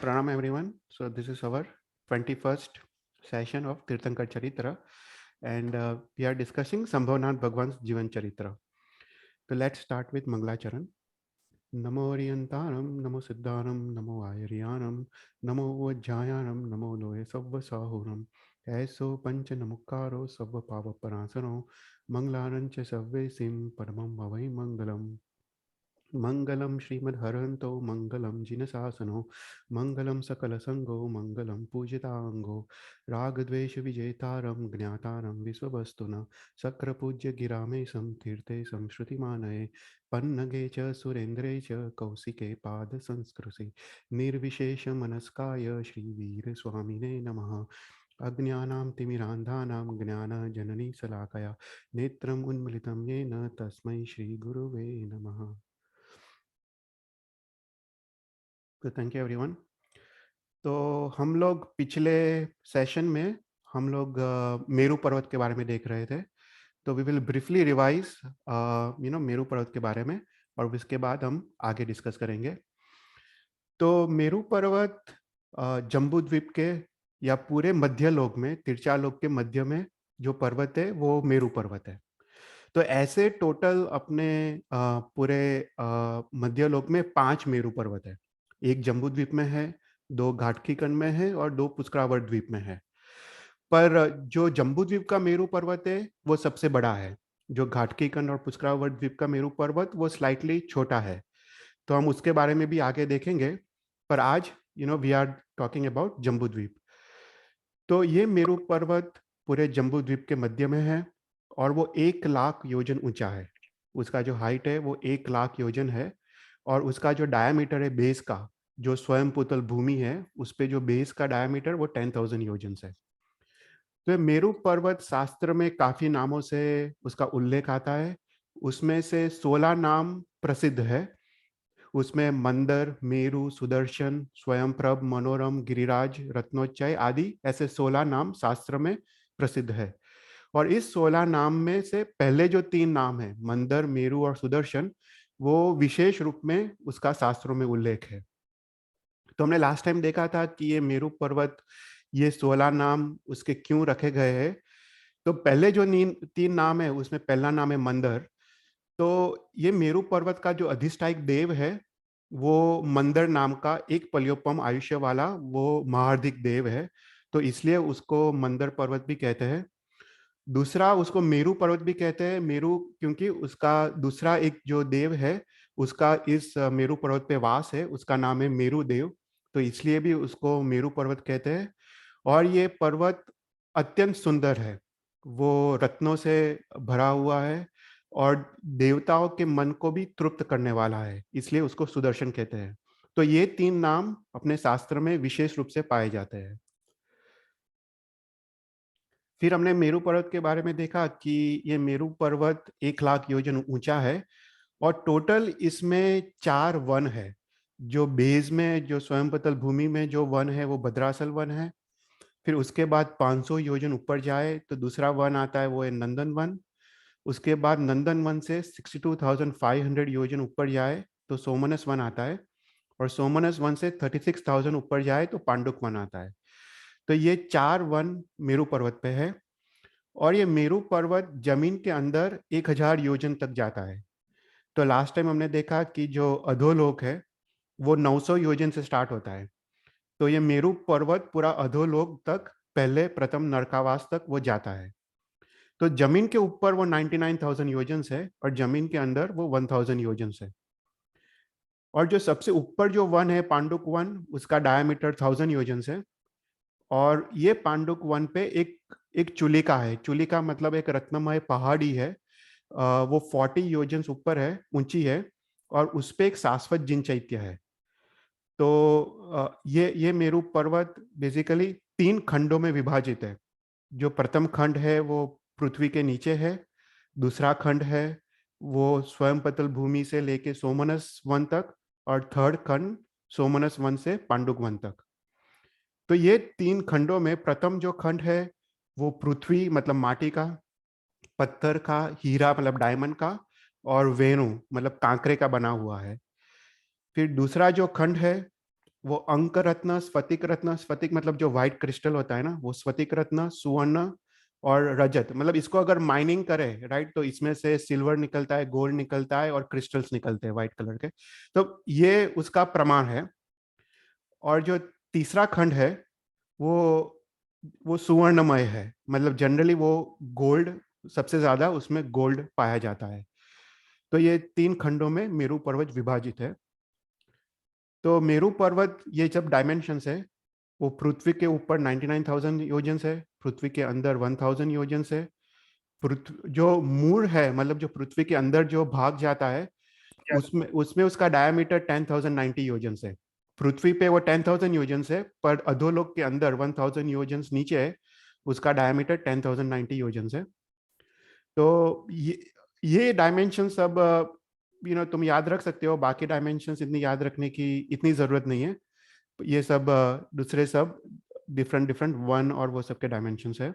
Pranam everyone. So this is our 21st session of Tirthankar Charitra, and we are discussing Sambhavnath Bhagwan's Jivan Charitra. So let's start with Manglacharan. Namo Oriyantaram, Namo Siddhanam, Namo Ayaryanam, Namo Vajjayanam, Namo Loe Sabva Sahuram, Aiso Pancha Namukaro Sabva Pava Parasano, Manglarancha Savve Sim Paramam Bhavai Mangalam. मंगलम श्रीमद्हरन्तो मंगलम जिनशासनो मंगलम सकलसंगो मंगलम पूजितांगो रागद्वेष विजेतारम ज्ञातारम विश्ववस्तुना शक्रपूज्य गिरामेशं तीर्थे संश्रुतिमानये पन्नगे च सुरेन्द्रे च कौशिके पाद संस्कृति निर्विशेष मनस्काय श्रीवीर स्वामिने नमः अज्ञानां तिमिरान्धानां ज्ञानजननी शलाकया नेत्रम् उन्मिलितं येन तस्मै श्रीगुरुवे नमः. तो थैंक यू एवरीवन. तो हम लोग पिछले सेशन में हम लोग मेरू पर्वत के बारे में देख रहे थे. तो we will briefly revise Meru पर्वत के बारे में और उसके बाद हम आगे डिस्कस करेंगे. तो मेरू पर्वत जम्बू द्वीप के या पूरे मध्य लोक में तिरछा लोक के मध्य में जो पर्वत है वो मेरू पर्वत है. तो ऐसे टोटल अपने पूरे मध्य लोक में 5 मेरू पर्वत है. एक जम्बू द्वीप में है, 2 घाटकीकंड में है और 2 पुष्करावर्त द्वीप में है. पर जो जम्बू द्वीप का मेरू पर्वत है वो सबसे बड़ा है. जो घाटकीकंड और पुष्करावर्त द्वीप का मेरू पर्वत वो स्लाइटली छोटा है. तो हम उसके बारे में भी आगे देखेंगे. पर आज we are talking about Jambu Dvipa. तो ये मेरू पर्वत पूरे जम्बू द्वीप के मध्य में है और वो 1,00,000 योजन ऊंचा है. उसका जो हाइट है वो 1,00,000 योजन है और उसका जो डायमीटर है बेस का, जो स्वयं पुतल भूमि है उस पे जो बेस का डायमीटर वो 10,000 योजन है. तो मेरू पर्वत शास्त्र में काफी नामों से उसका उल्लेख आता है. उसमें से 16 नाम प्रसिद्ध है. उसमें मंदर, मेरू, सुदर्शन, स्वयंप्रभ, मनोरम, गिरिराज, रत्नोच्चय आदि ऐसे 16 नाम शास्त्र में प्रसिद्ध है. और इस 16 नाम में से पहले जो 3 नाम है, मंदर, मेरू और सुदर्शन, वो विशेष रूप में उसका शास्त्रों में उल्लेख है. तो हमने लास्ट टाइम देखा था कि ये मेरू पर्वत, ये 16 नाम उसके क्यों रखे गए हैं. तो पहले जो 3 नाम है उसमें पहला नाम है मंदर. तो ये मेरू पर्वत का जो अधिष्ठायक देव है वो मंदर नाम का एक पल्योपम आयुष्य वाला वो महार्दिक देव है. तो इसलिए उसको मंदर पर्वत भी कहते हैं. दूसरा, उसको मेरू पर्वत भी कहते हैं. मेरू क्योंकि उसका दूसरा एक जो देव है उसका इस मेरू पर्वत पे वास है, उसका नाम है मेरू देव. तो इसलिए भी उसको मेरू पर्वत कहते हैं. और ये पर्वत अत्यंत सुंदर है. वो रत्नों से भरा हुआ है और देवताओं के मन को भी तृप्त करने वाला है, इसलिए उसको सुदर्शन कहते हैं. तो ये 3 नाम अपने शास्त्र में विशेष रूप से पाए जाते हैं. फिर हमने मेरू पर्वत के बारे में देखा कि ये मेरू पर्वत 1,00,000 योजन ऊंचा है और टोटल इसमें 4 वन है. जो बेस में, जो स्वयंपतल भूमि में जो वन है वो भद्रासल वन है. फिर उसके बाद 500 योजन ऊपर जाए तो दूसरा वन आता है, वो है नंदन वन. उसके बाद नंदन वन से 62,500 योजन ऊपर जाए तो सोमनस वन आता है. और सोमनस वन से 36,000 ऊपर जाए तो पांडुक वन आता है. तो ये 4 वन मेरू पर्वत पे है. और ये मेरू पर्वत जमीन के अंदर 1,000 योजन तक जाता है. तो लास्ट टाइम हमने देखा कि जो अधोलोक है वो 900 योजन से स्टार्ट होता है. तो ये मेरू पर्वत पूरा अधोलोक तक, पहले प्रथम नरकावास तक वो जाता है. तो जमीन के ऊपर वो 99,000 योजन है और जमीन के अंदर वो 1,000 योजन है. और जो सबसे ऊपर जो वन है पांडुक वन, उसका डायमीटर 1,000 योजन है. और ये पांडुक वन पे एक एक चुलिका है. चुलिका मतलब एक रत्नमय पहाड़ी है. वो 40 योजन ऊपर है, ऊंची है. और उस पे एक शाश्वत जिन चैत्य है. तो ये मेरू पर्वत बेसिकली 3 खंडों में विभाजित है. जो प्रथम खंड है वो पृथ्वी के नीचे है. दूसरा खंड है वो स्वयं पतल भूमि से लेके सोमनस वन तक. और थर्ड खंड सोमनस वन से पांडुक वन तक. तो ये 3 खंडों में प्रथम जो खंड है वो पृथ्वी मतलब माटी का, पत्थर का, हीरा मतलब डायमंड का, और वेणु मतलब कांकरे का बना हुआ है. फिर दूसरा जो खंड है वो अंक रत्न, स्फटिक रत्न, स्फटिक मतलब जो व्हाइट क्रिस्टल होता है ना, वो स्फटिक रत्न, सुवर्ण और रजत, मतलब इसको अगर माइनिंग करे, राइट, तो इसमें से सिल्वर निकलता है, गोल्ड निकलता है और क्रिस्टल्स निकलते हैं व्हाइट कलर के। तो ये उसका प्रमाण है। और जो तीसरा खंड है वो सुवर्णमय है, मतलब जनरली वो गोल्ड, सबसे ज्यादा उसमें गोल्ड पाया जाता है। तो ये 3 खंडों में मेरू पर्वत विभाजित है। तो मेरू पर्वत, ये जब डायमेंशंस है, वो पृथ्वी के ऊपर 99,000 योजन है, पृथ्वी के अंदर 1,000 योजन है। पृथ्वी जो मूल है, मतलब जो पृथ्वी के अंदर जो भाग जाता है, उसमें उसमें उसका डायमीटर 10,090 योजन है। पृथ्वी पे वो 10,000 योजन है, पर अधोलोक के अंदर 1,000 योजन नीचे है, उसका डायमीटर 10,090 योजन है। तो ये डायमेंशन सब तुम याद रख सकते हो, बाकी डायमेंशंस इतनी याद रखने की इतनी जरूरत नहीं है। ये सब दूसरे सब डिफरेंट डिफरेंट वन और वो सब के डायमेंशंस है।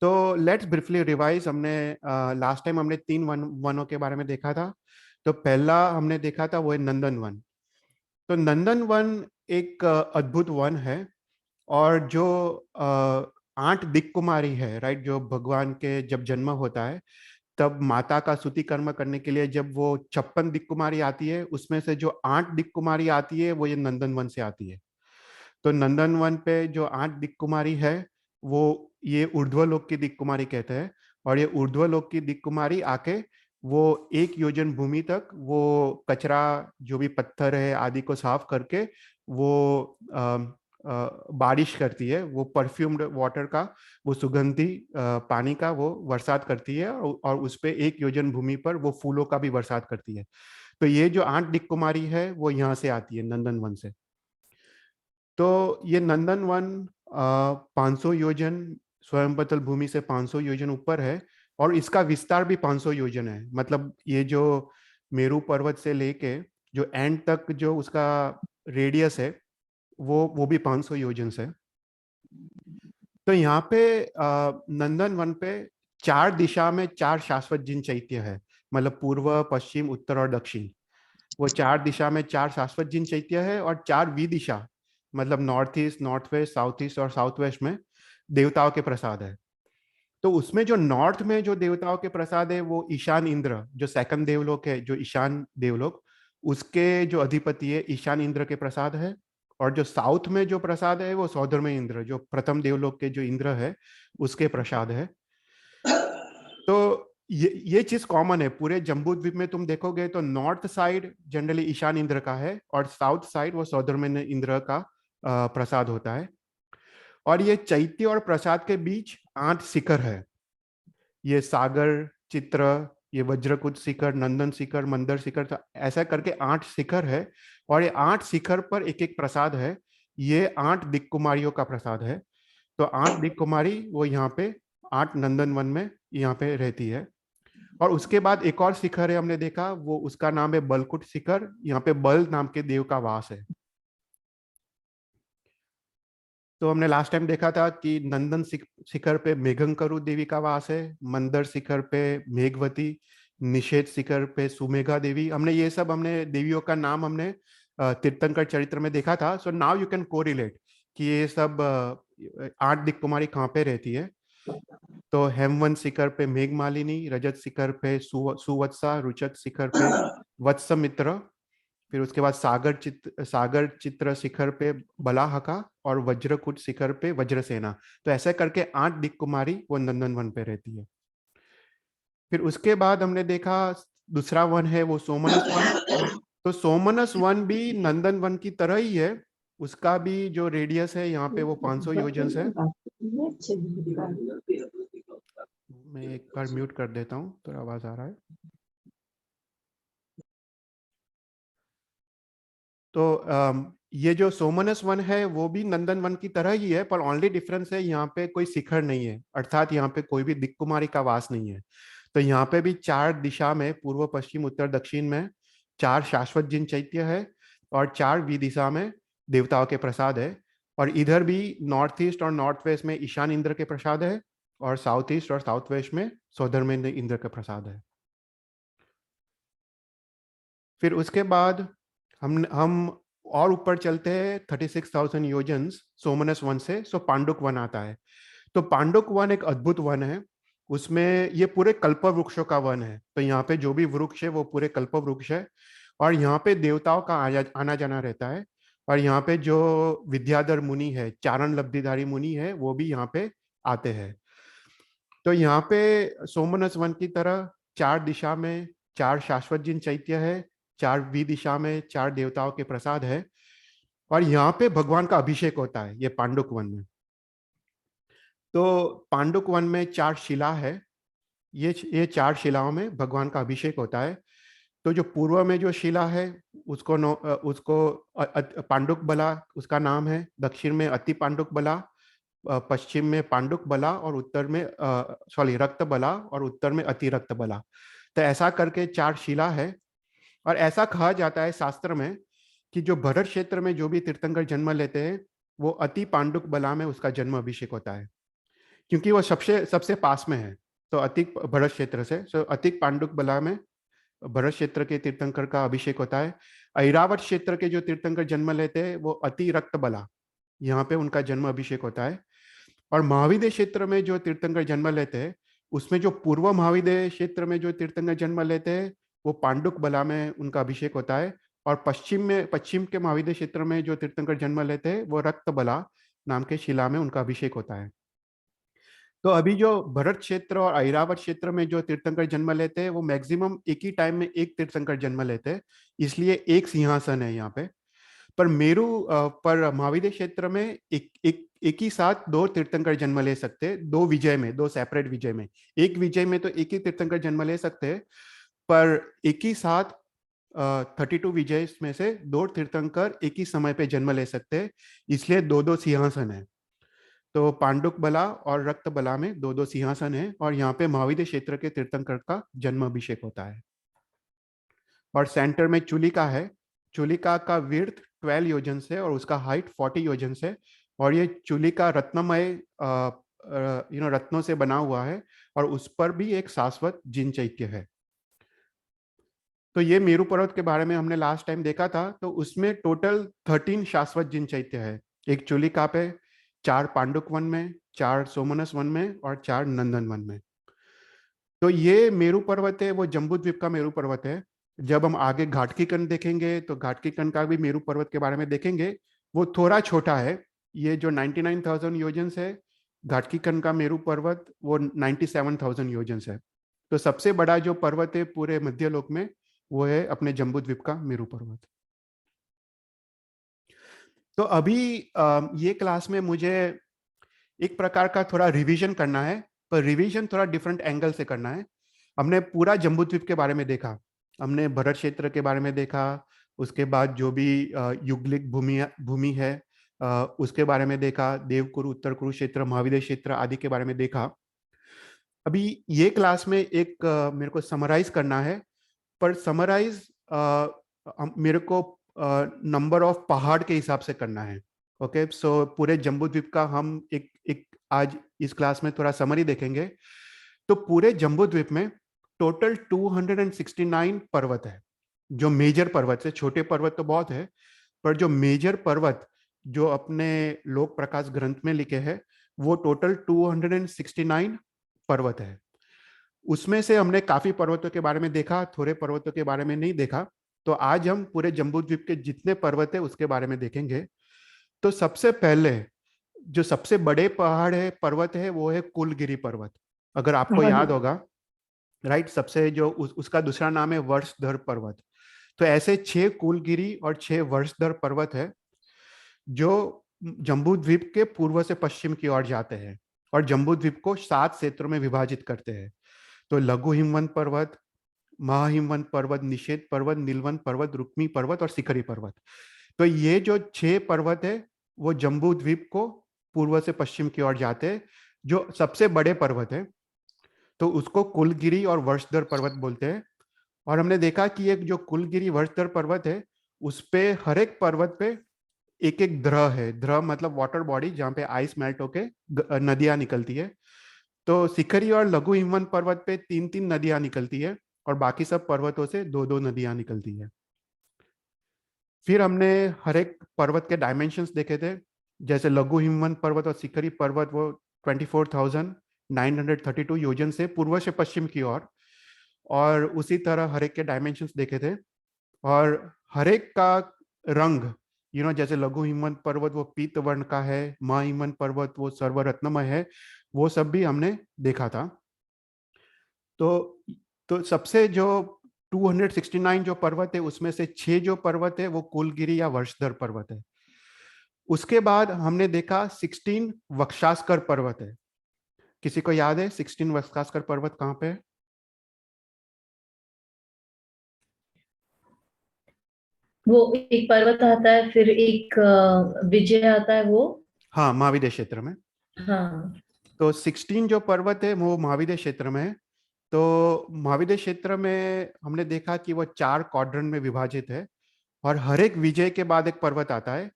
तो लेट्स ब्रीफली रिवाइज। हमने लास्ट टाइम हमने 3 वनों के बारे में देखा था। तो पहला हमने देखा था वो है नंदन वन। तो नंदन वन एक अद्भुत वन है, और जो 8 दिक् कुमारी है, राइट, जो भगवान के जब जन्म होता है तब माता का स्तुति कर्म करने के लिए जब वो 56 दिक् कुमारी आती है, उसमें से जो 8 दिक् कुमारी आती है वो ये नंदन वन से आती है। तो नंदन वन पे जो 8 दिक् कुमारी है, वो ये ऊर्ध्वलोक की दिक् कुमारी कहते हैं। और ये ऊर्ध्वलोक की दिक् कुमारी आके वो 1 योजन भूमि तक वो कचरा, जो भी पत्थर है आदि को साफ करके वो बारिश करती है, वो परफ्यूम्ड वाटर का, वो सुगंधी पानी का वो बरसात करती है, और उस पे 1 योजन भूमि पर वो फूलों का भी बरसात करती है। तो ये जो 8 दिक् कुमारी है वो यहाँ से आती है, नंदन वन से। तो ये नंदन वन 500 योजन स्वयंपतल भूमि से 500 योजन ऊपर है, और इसका विस्तार भी 500 योजन है। मतलब ये जो मेरू पर्वत से लेके जो एंड तक जो उसका रेडियस है, वो भी 500 योजन है। तो यहाँ पे नंदन वन पे 4 दिशा में 4 शाश्वत जिन चैत्य है, मतलब पूर्व, पश्चिम, उत्तर और दक्षिण। वो 4 दिशा में 4 शाश्वत जिन चैत्य है, और 4 विदिशा, मतलब north east, north west, south east और साउथ वेस्ट में देवताओं के प्रसाद है। तो उसमें जो नॉर्थ में जो देवताओं के प्रसाद है, वो ईशान इंद्र, जो सेकंड देवलोक है, जो ईशान देवलोक, उसके जो अधिपति है ईशान इंद्र के प्रसाद है। और जो साउथ में जो प्रसाद है वो सौधर्म इंद्र, जो प्रथम देवलोक के जो इंद्र है, उसके प्रसाद है। तो ये चीज कॉमन है पूरे जम्बू द्वीप में। तुम देखोगे तो north side generally Ishan Indra का है, और साउथ साइड वो सौधर्म इंद्र का प्रसाद होता है। और ये चैत्य और प्रसाद के बीच 8 शिखर है। ये सागर चित्र, ये वज्रकुट शिखर, नंदन शिखर, मंदर शिखर, ऐसा करके 8 शिखर है। और ये 8 शिखर पर एक एक प्रसाद है। ये 8 दिक् कुमारियों का प्रसाद है। तो 8 दिक् कुमारी वो यहाँ पे 8 नंदन वन में यहाँ पे रहती है। और उसके बाद एक और शिखर है, हमने देखा, वो उसका नाम है बलकुट शिखर। यहाँ पे बल नाम के देव का वास है। तो हमने लास्ट टाइम देखा था कि नंदन शिखर पे मेघंकरु देवी का वास है, मंदर शिखर पे मेघवती, निषेध शिखर पे सुमेघा देवी। हमने देवियों का नाम हमने तीर्थंकर चरित्र में देखा था। So now you can correlate कि ये सब 8 दिक् कुमारी कहाँ पे रहती है। तो हेमवंत शिखर पे मेघमालिनी, रजत शिखर पे सुवत्सा, रुचक शिखर पे वत्समित्र, फिर उसके बाद सागर चित्र शिखर पे बलाहका, और वज्रकुट शिखर पे वज्रसेना। तो ऐसे करके 8 दिक् कुमारी वो नंदन वन पे रहती है। फिर उसके बाद हमने देखा दूसरा वन है वो सोमनस वन। तो सोमनस वन भी नंदन वन की तरह ही है। उसका भी जो रेडियस है यहाँ पे वो 500 योजन है। मैं एक बार म्यूट कर देता हूँ, थोड़ा आवाज आ रहा है। तो ये जो सोमनस वन है वो भी नंदन वन की तरह ही है, पर ओनली डिफरेंस है यहाँ पे कोई शिखर नहीं है, अर्थात यहाँ पे कोई भी दिक् कुमारी का वास नहीं है। तो यहाँ पे भी 4 दिशा में, पूर्व, पश्चिम, उत्तर, दक्षिण में 4 शाश्वत जिन चैत्य है, और 4 विदिशा में देवताओं के प्रसाद है। और इधर भी नॉर्थ ईस्ट और नॉर्थ वेस्ट में ईशान इंद्र के प्रसाद है, और साउथ ईस्ट और साउथ वेस्ट में सौधर्मेंद्र इंद्र के प्रसाद है। फिर उसके बाद हम और ऊपर चलते हैं 36,000 योजन्स सोमनस वन से, सो पांडुक वन आता है। तो पांडुक वन एक अद्भुत वन है, उसमें ये पूरे कल्प वृक्षों का वन है। तो यहाँ पे जो भी वृक्ष है वो पूरे कल्प वृक्ष है, और यहाँ पे देवताओं का आना जाना रहता है। और यहाँ पे जो विद्याधर मुनि है, चारण लब्धिधारी मुनि है, वो भी यहाँ पे आते हैं। तो यहाँ पे सोमनस वन की तरह चार दिशा में चार शाश्वत जिन चैत्य है, चार भी दिशा में चार देवताओं के प्रसाद है, और यहाँ पे भगवान का अभिषेक होता है ये पांडुक वन में। तो पांडुक वन में चार शिला है, ये चार शिलाओं में भगवान का अभिषेक होता है। तो जो पूर्व में जो शिला है उसको पांडुक बला उसका नाम है, दक्षिण में अति पांडुक बला, पश्चिम में पांडुक बला, और उत्तर में रक्त बला, और उत्तर में अति रक्त बला। तो ऐसा करके चार शिला है। और ऐसा कहा जाता है शास्त्र में कि जो भरत क्षेत्र में जो भी तीर्थंकर जन्म लेते हैं वो अति पांडुक बला में उसका जन्म अभिषेक होता है, क्योंकि वो सबसे सबसे पास में है। तो अतिक भरत क्षेत्र से, सो अतिक पांडुक बला में भरत क्षेत्र के तीर्थंकर का अभिषेक होता है। ऐरावत क्षेत्र के जो तीर्थंकर जन्म लेते हैं वो अति रक्त बला, यहाँ पे उनका जन्म अभिषेक होता है। और महाविद्य क्षेत्र में जो तीर्थंकर जन्म लेते हैं उसमें जो पूर्व महाविद्य क्षेत्र में जो तीर्थंकर जन्म लेते हैं वो पांडुक बला में उनका अभिषेक होता है। और पश्चिम के महाविद्य क्षेत्र में जो तीर्थंकर जन्म लेते हैं वो रक्त बला नाम के शिला में उनका अभिषेक होता है। तो अभी जो भरत क्षेत्र और ऐरावत क्षेत्र में जो तीर्थंकर जन्म लेते हैं वो मैक्सिमम एक ही टाइम में एक तीर्थंकर जन्म लेते हैं, इसलिए एक सिंहासन है यहाँ पे। पर पर महाविद्य क्षेत्र में एक ही साथ दो तीर्थंकर जन्म ले सकते हैं, दो विजय में, दो सेपरेट विजय में। एक विजय में तो एक ही तीर्थंकर जन्म ले सकते हैं, पर एक ही साथ 32 विजय में से दो तीर्थंकर एक ही समय पे जन्म ले सकते हैं, इसलिए दो दो सिंहासन है। तो पांडुक बला और रक्त बला में दो दो सिंहासन है, और यहाँ पे महाविद्य क्षेत्र के तीर्थंकर का जन्म अभिषेक होता है। और सेंटर में चुलिका है। चुलिका का विड्थ 12 योजन से और उसका हाइट 40 योजन से, और ये चुलिका रत्नमय रत्नों से बना हुआ है, और उस पर भी एक शाश्वत जिन चैत्य है। तो ये मेरू पर्वत के बारे में हमने लास्ट टाइम देखा था, तो उसमें टोटल 13 शाश्वत जिन चैत्य है। एक चुलिका पे, 4 पांडुक वन में, 4 सोमनस वन में, और 4 नंदन वन में। तो ये मेरू पर्वत है, वो जम्बू द्वीप का मेरू पर्वत है। जब हम आगे घाटकीकन देखेंगे तो घाटकीकन का भी मेरू पर्वत के बारे में देखेंगे, वो थोड़ा छोटा है। ये जो 99,000 योजन है, घाटकीकन का मेरू पर्वत वो 97,000 योजन है। तो सबसे बड़ा जो पर्वत है पूरे मध्यलोक में वो है अपने जम्बू द्वीप का मेरू पर्वत। तो अभी ये क्लास में मुझे एक प्रकार का थोड़ा रिवीजन करना है, पर रिवीजन थोड़ा डिफरेंट एंगल से करना है। हमने पूरा जम्बू द्वीप के बारे में देखा, हमने भरत क्षेत्र के बारे में देखा, उसके बाद जो भी युगलिक भूमि है उसके बारे में देखा, देवकुरु, उत्तर कुरुक्षेत्र, महाविद्य क्षेत्र आदि के बारे में देखा। अभी ये क्लास में एक मेरे को समराइज करना है, पर समराइज मेरे को नंबर ऑफ पहाड़ के हिसाब से करना है। ओके, सो पूरे जम्बू द्वीप का हम एक आज इस क्लास में थोड़ा समरी देखेंगे। तो पूरे जम्बू द्वीप में टोटल 269 पर्वत है, जो मेजर पर्वत है। छोटे पर्वत तो बहुत है, पर जो मेजर पर्वत जो अपने लोक प्रकाश ग्रंथ में लिखे हैं वो टोटल 269 पर्वत है। उसमें से हमने काफी पर्वतों के बारे में देखा, थोड़े पर्वतों के बारे में नहीं देखा। तो आज हम पूरे जम्बू द्वीप के जितने पर्वत है उसके बारे में देखेंगे। तो सबसे पहले जो सबसे बड़े पहाड़ है, पर्वत है, वो है कुलगिरी पर्वत। अगर आपको हाँ जी। याद होगा, राइट, सबसे जो उसका दूसरा नाम है वर्षधर पर्वत। तो ऐसे 6 कुलगिरी और 6 वर्षधर पर्वत है जो जम्बू द्वीप के पूर्व से पश्चिम की ओर जाते हैं, और जम्बू द्वीप को 7 क्षेत्रों में विभाजित करते हैं। तो लघु हिमवंत पर्वत, महाहिमवंत पर्वत, निषेध पर्वत, नीलवंत पर्वत, रुक्मी पर्वत और शिखरी पर्वत। तो ये जो 6 पर्वत है वो जम्बू द्वीप को पूर्व से पश्चिम की ओर जाते हैं। जो सबसे बड़े पर्वत है तो उसको कुलगिरी और वर्षधर पर्वत बोलते हैं। और हमने देखा कि एक जो कुलगिरी वर्षधर पर्वत है उस पे हर एक पर्वत पे एक एक द्रह है। द्रह मतलब वाटर बॉडी, जहाँ पे आइस मेल्ट होके नदियां निकलती है। तो शिखरी और लघु हिमवंत पर्वत पे 3-3 नदियां निकलती है, और बाकी सब पर्वतों से 2-2 नदियां निकलती है। फिर हमने हर एक पर्वत के डायमेंशंस देखे थे, जैसे लघु हिमवंत पर्वत और शिखरी पर्वत वो 24,932 योजन से पूर्व से पश्चिम की ओर, और उसी तरह हर एक के डायमेंशंस देखे थे। और हर एक का रंग, जैसे लघु हिमवंत पर्वत वो पीत वर्ण का है, महाहिमवंत पर्वत वो सर्वरत्नमय है, वो सब भी हमने देखा था। तो सबसे जो 269 जो पर्वत है उसमें से 6 जो पर्वत है वो कुलगिरी या वर्षधर पर्वत है। उसके बाद हमने देखा 16 वक्षास्कर पर्वत है। किसी को याद है 16 वक्षास्कर पर्वत कहाँ पे है? वो एक पर्वत आता है, फिर एक विजय आता है वो। हाँ, महाविद्य क्षेत्र में। हाँ। तो 16 जो पर्वत है वो महाविद्य क्षेत्र में है। तो महाविद्य क्षेत्र में हमने देखा कि वो 4 क्वाड्रेंट में विभाजित है, और हर एक विजय के बाद एक पर्वत आता है,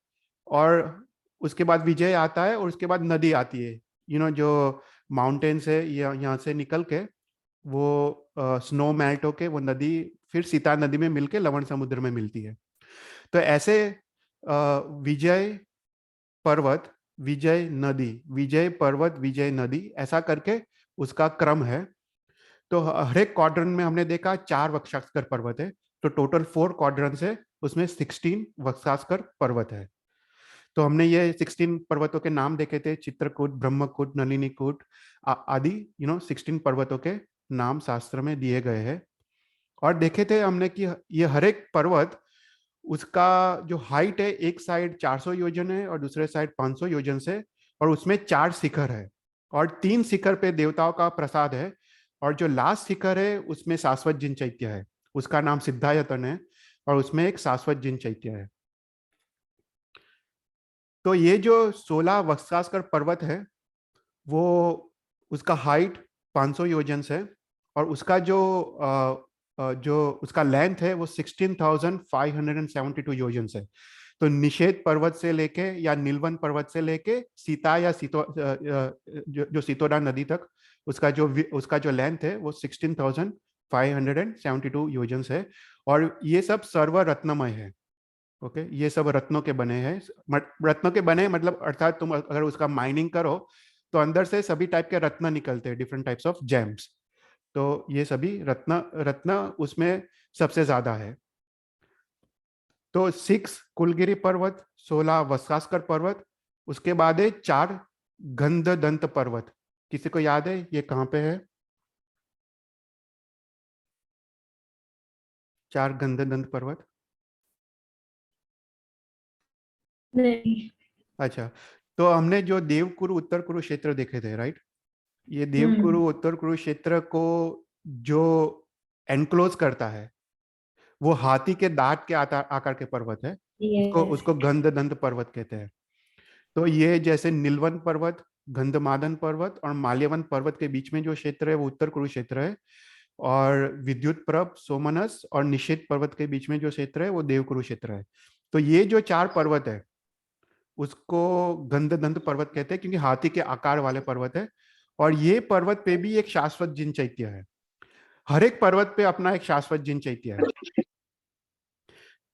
और उसके बाद विजय आता है, और उसके बाद नदी आती है। जो माउंटेन्स है यहाँ से निकल के वो स्नो मेल्ट होके वो नदी फिर सीता नदी में मिलके लवण समुद्र में मिलती है। तो ऐसे विजय पर्वत, विजय नदी, विजय पर्वत, विजय नदी, ऐसा करके उसका क्रम है। तो हर एक क्वाड्रेंट में हमने देखा 4 वक्षास्कर पर्वत है। तो टोटल 4 क्वाड्रेंट्स है, उसमें 16 वक्षास्कर पर्वत है। तो हमने ये 16 पर्वतों के नाम देखे थे, चित्रकूट, ब्रह्मकूट, नलिनीकूट आदि। 16 पर्वतों के नाम शास्त्र में दिए गए हैं। और देखे थे हमने कि ये हर एक पर्वत, उसका जो हाइट है, एक साइड 400 योजन है और दूसरे साइड 500 योजन से, और उसमें 4 शिखर है, और 3 शिखर पे देवताओं का प्रसाद है। और जो लास्ट शिखर है उसमें शाश्वत जिन चैत्य है, उसका नाम सिद्धायतन है, और उसमें एक शाश्वत जिन चैत्य है। तो ये जो 16 वत्सास्कर पर्वत है वो, उसका हाइट 500 योजन है, और उसका जो उसका लेंथ है वो 16,572 योजन है। तो निषेध पर्वत से लेके या नीलवन पर्वत से लेके सीता या जो सीतोडा नदी तक, उसका जो लेंथ है वो 16,572 योजन है। और ये सब सर्व रत्नमय है। ओके, ये सब रत्नों के बने हैं। रत्नों के बने मतलब अर्थात तुम अगर उसका माइनिंग करो तो अंदर से सभी टाइप के रत्न निकलते हैं, डिफरेंट टाइप्स ऑफ जेम्स। तो ये सभी रत्न रत्न उसमें सबसे ज्यादा है। तो 6 कुलगिरी पर्वत, 16 वस्कास्कर पर्वत, उसके बाद है 4 गंधदंत पर्वत। किसी को याद है ये कहाँ पे है? 4 गंधदंत पर्वत। नहीं। अच्छा, तो हमने जो देवकुरु उत्तर कुरु क्षेत्र देखे थे, राइट? ये हम्म। देवकुरु उत्तर कुरु क्षेत्र को जो एनक्लोज करता है वो हाथी के दांत के आकार के पर्वत है। उसको यस। उसको गंधदंत पर्वत कहते हैं। तो ये जैसे नीलवन पर्वत, गंधमादन पर्वत और माल्यवन पर्वत के बीच में जो क्षेत्र है वो उत्तर कुरु क्षेत्र है। और विद्युत प्रभ, सोमनस और निषेध पर्वत के बीच में जो क्षेत्र है वो देवकुरु क्षेत्र है। तो ये जो 4 पर्वत है उसको गंधदंत पर्वत कहते हैं, क्योंकि हाथी के आकार वाले पर्वत है। और ये पर्वत पे भी एक शाश्वत जिन चैत्य है। हर एक पर्वत पे अपना एक शाश्वत जिन चैत्य है।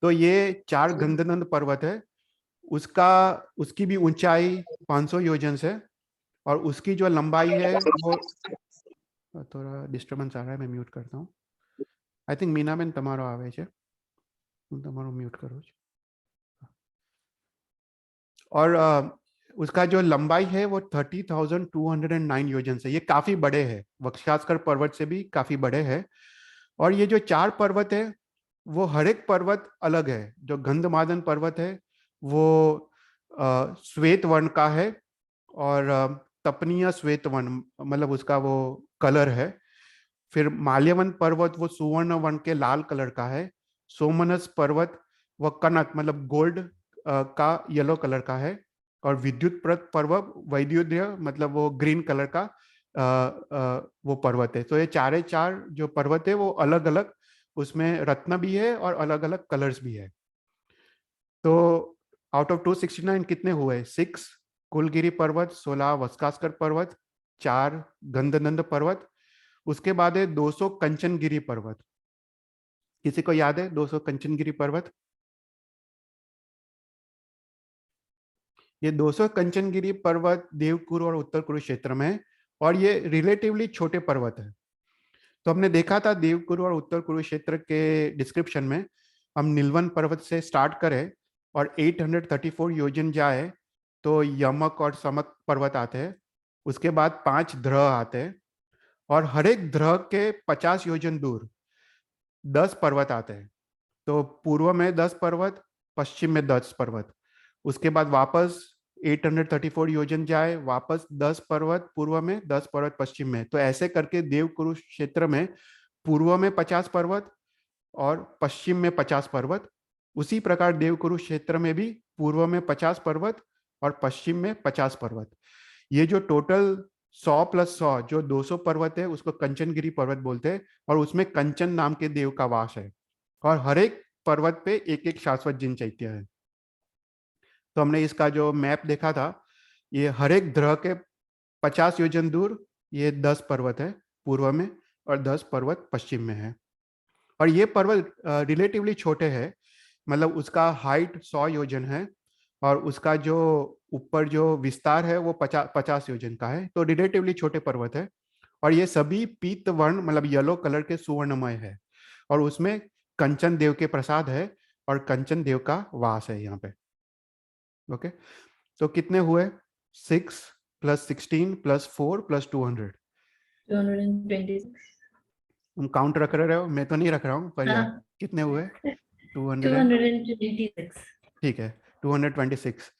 तो ये 4 गंधदंत पर्वत है। उसका उसकी भी ऊंचाई 500 योजन है, और उसकी जो लंबाई है वो, थोड़ा डिस्टर्बेंस आ रहा है, मैं म्यूट करता हूँ। आई थिंक मीना बेन તમારો આવે છે, હું તમારો म्यूट करूँ। और उसका जो लंबाई है वो 30,209 योजन से, ये काफी बड़े हैं, वक्षास्कर पर्वत से भी काफी बड़े हैं। और ये जो 4 पर्वत है वो हर एक पर्वत अलग है। जो गंधमादन पर्वत है वो श्वेत वर्ण का है, और तपनीय श्वेत वर्ण मतलब उसका वो कलर है। फिर माल्यवन पर्वत वो सुवर्ण वर्ण के लाल कलर का है। सोमनस पर्वत वो कनक मतलब गोल्ड का येलो कलर का है। और विद्युत पर्वत वैद्युद्य मतलब वो ग्रीन कलर का वो पर्वत है। तो ये चारे चार जो पर्वत है वो अलग अलग, उसमें रत्न भी है और अलग अलग कलर्स भी है। तो आउट ऑफ 269 कितने हुए? 6 कुलगिरी पर्वत, 16 वस्कास्कर पर्वत, 4 गंधनंद पर्वत, उसके बाद है 200 कंचनगिरी पर्वत। किसी को याद है 200 कंचनगिरी पर्वत? ये 200 कंचनगिरी पर्वत देवकुरु और उत्तर कुरु क्षेत्र में है, और ये रिलेटिवली छोटे पर्वत है। तो हमने देखा था देवकुरु और उत्तर कुरु क्षेत्र के डिस्क्रिप्शन में, हम नीलवन पर्वत से स्टार्ट करें और 834 योजन जाए तो यमक और समक पर्वत आते हैं। उसके बाद 5 द्रह आते हैं, और हर एक द्रह के 50 योजन दूर 10 पर्वत आते हैं। तो पूर्व में 10 पर्वत, पश्चिम में 10 पर्वत। उसके बाद वापस 834 योजन जाए, वापस 10 पर्वत पूर्व में, 10 पर्वत पश्चिम में। तो ऐसे करके देवकुरु क्षेत्र में पूर्व में 50 पर्वत और पश्चिम में 50 पर्वत। उसी प्रकार देवकुरु क्षेत्र में भी पूर्व में 50 पर्वत और पश्चिम में 50 पर्वत। ये जो टोटल 100 + 100 जो 200 पर्वत है, उसको कंचनगिरी पर्वत बोलते हैं, और उसमें कंचन नाम के देव का वास है, और हर एक पर्वत पे एक एक शाश्वत जिन चैत्य है। तो हमने इसका जो मैप देखा था, ये हर एक ग्रह के 50 योजन दूर ये 10 पर्वत है पूर्व में, और 10 पर्वत पश्चिम में है। और ये पर्वत रिलेटिवली छोटे हैं, मतलब उसका हाइट 100 योजन है, और उसका जो ऊपर जो विस्तार है वो 50 योजन का है। तो रिलेटिवली छोटे पर्वत है, और ये सभी पीत वर्ण मतलब येलो कलर के सुवर्णमय है, और उसमें कंचन देव के प्रसाद है और कंचन देव का वास है यहाँ पे। ओके, तो कितने हुए? 6 + 16 + 4 + 200। 226। तुम काउंट रख रहे हो, मैं तो नहीं रख रहा हूँ, पर या हाँ, कितने हुए? 200 226। ठीक है, 226।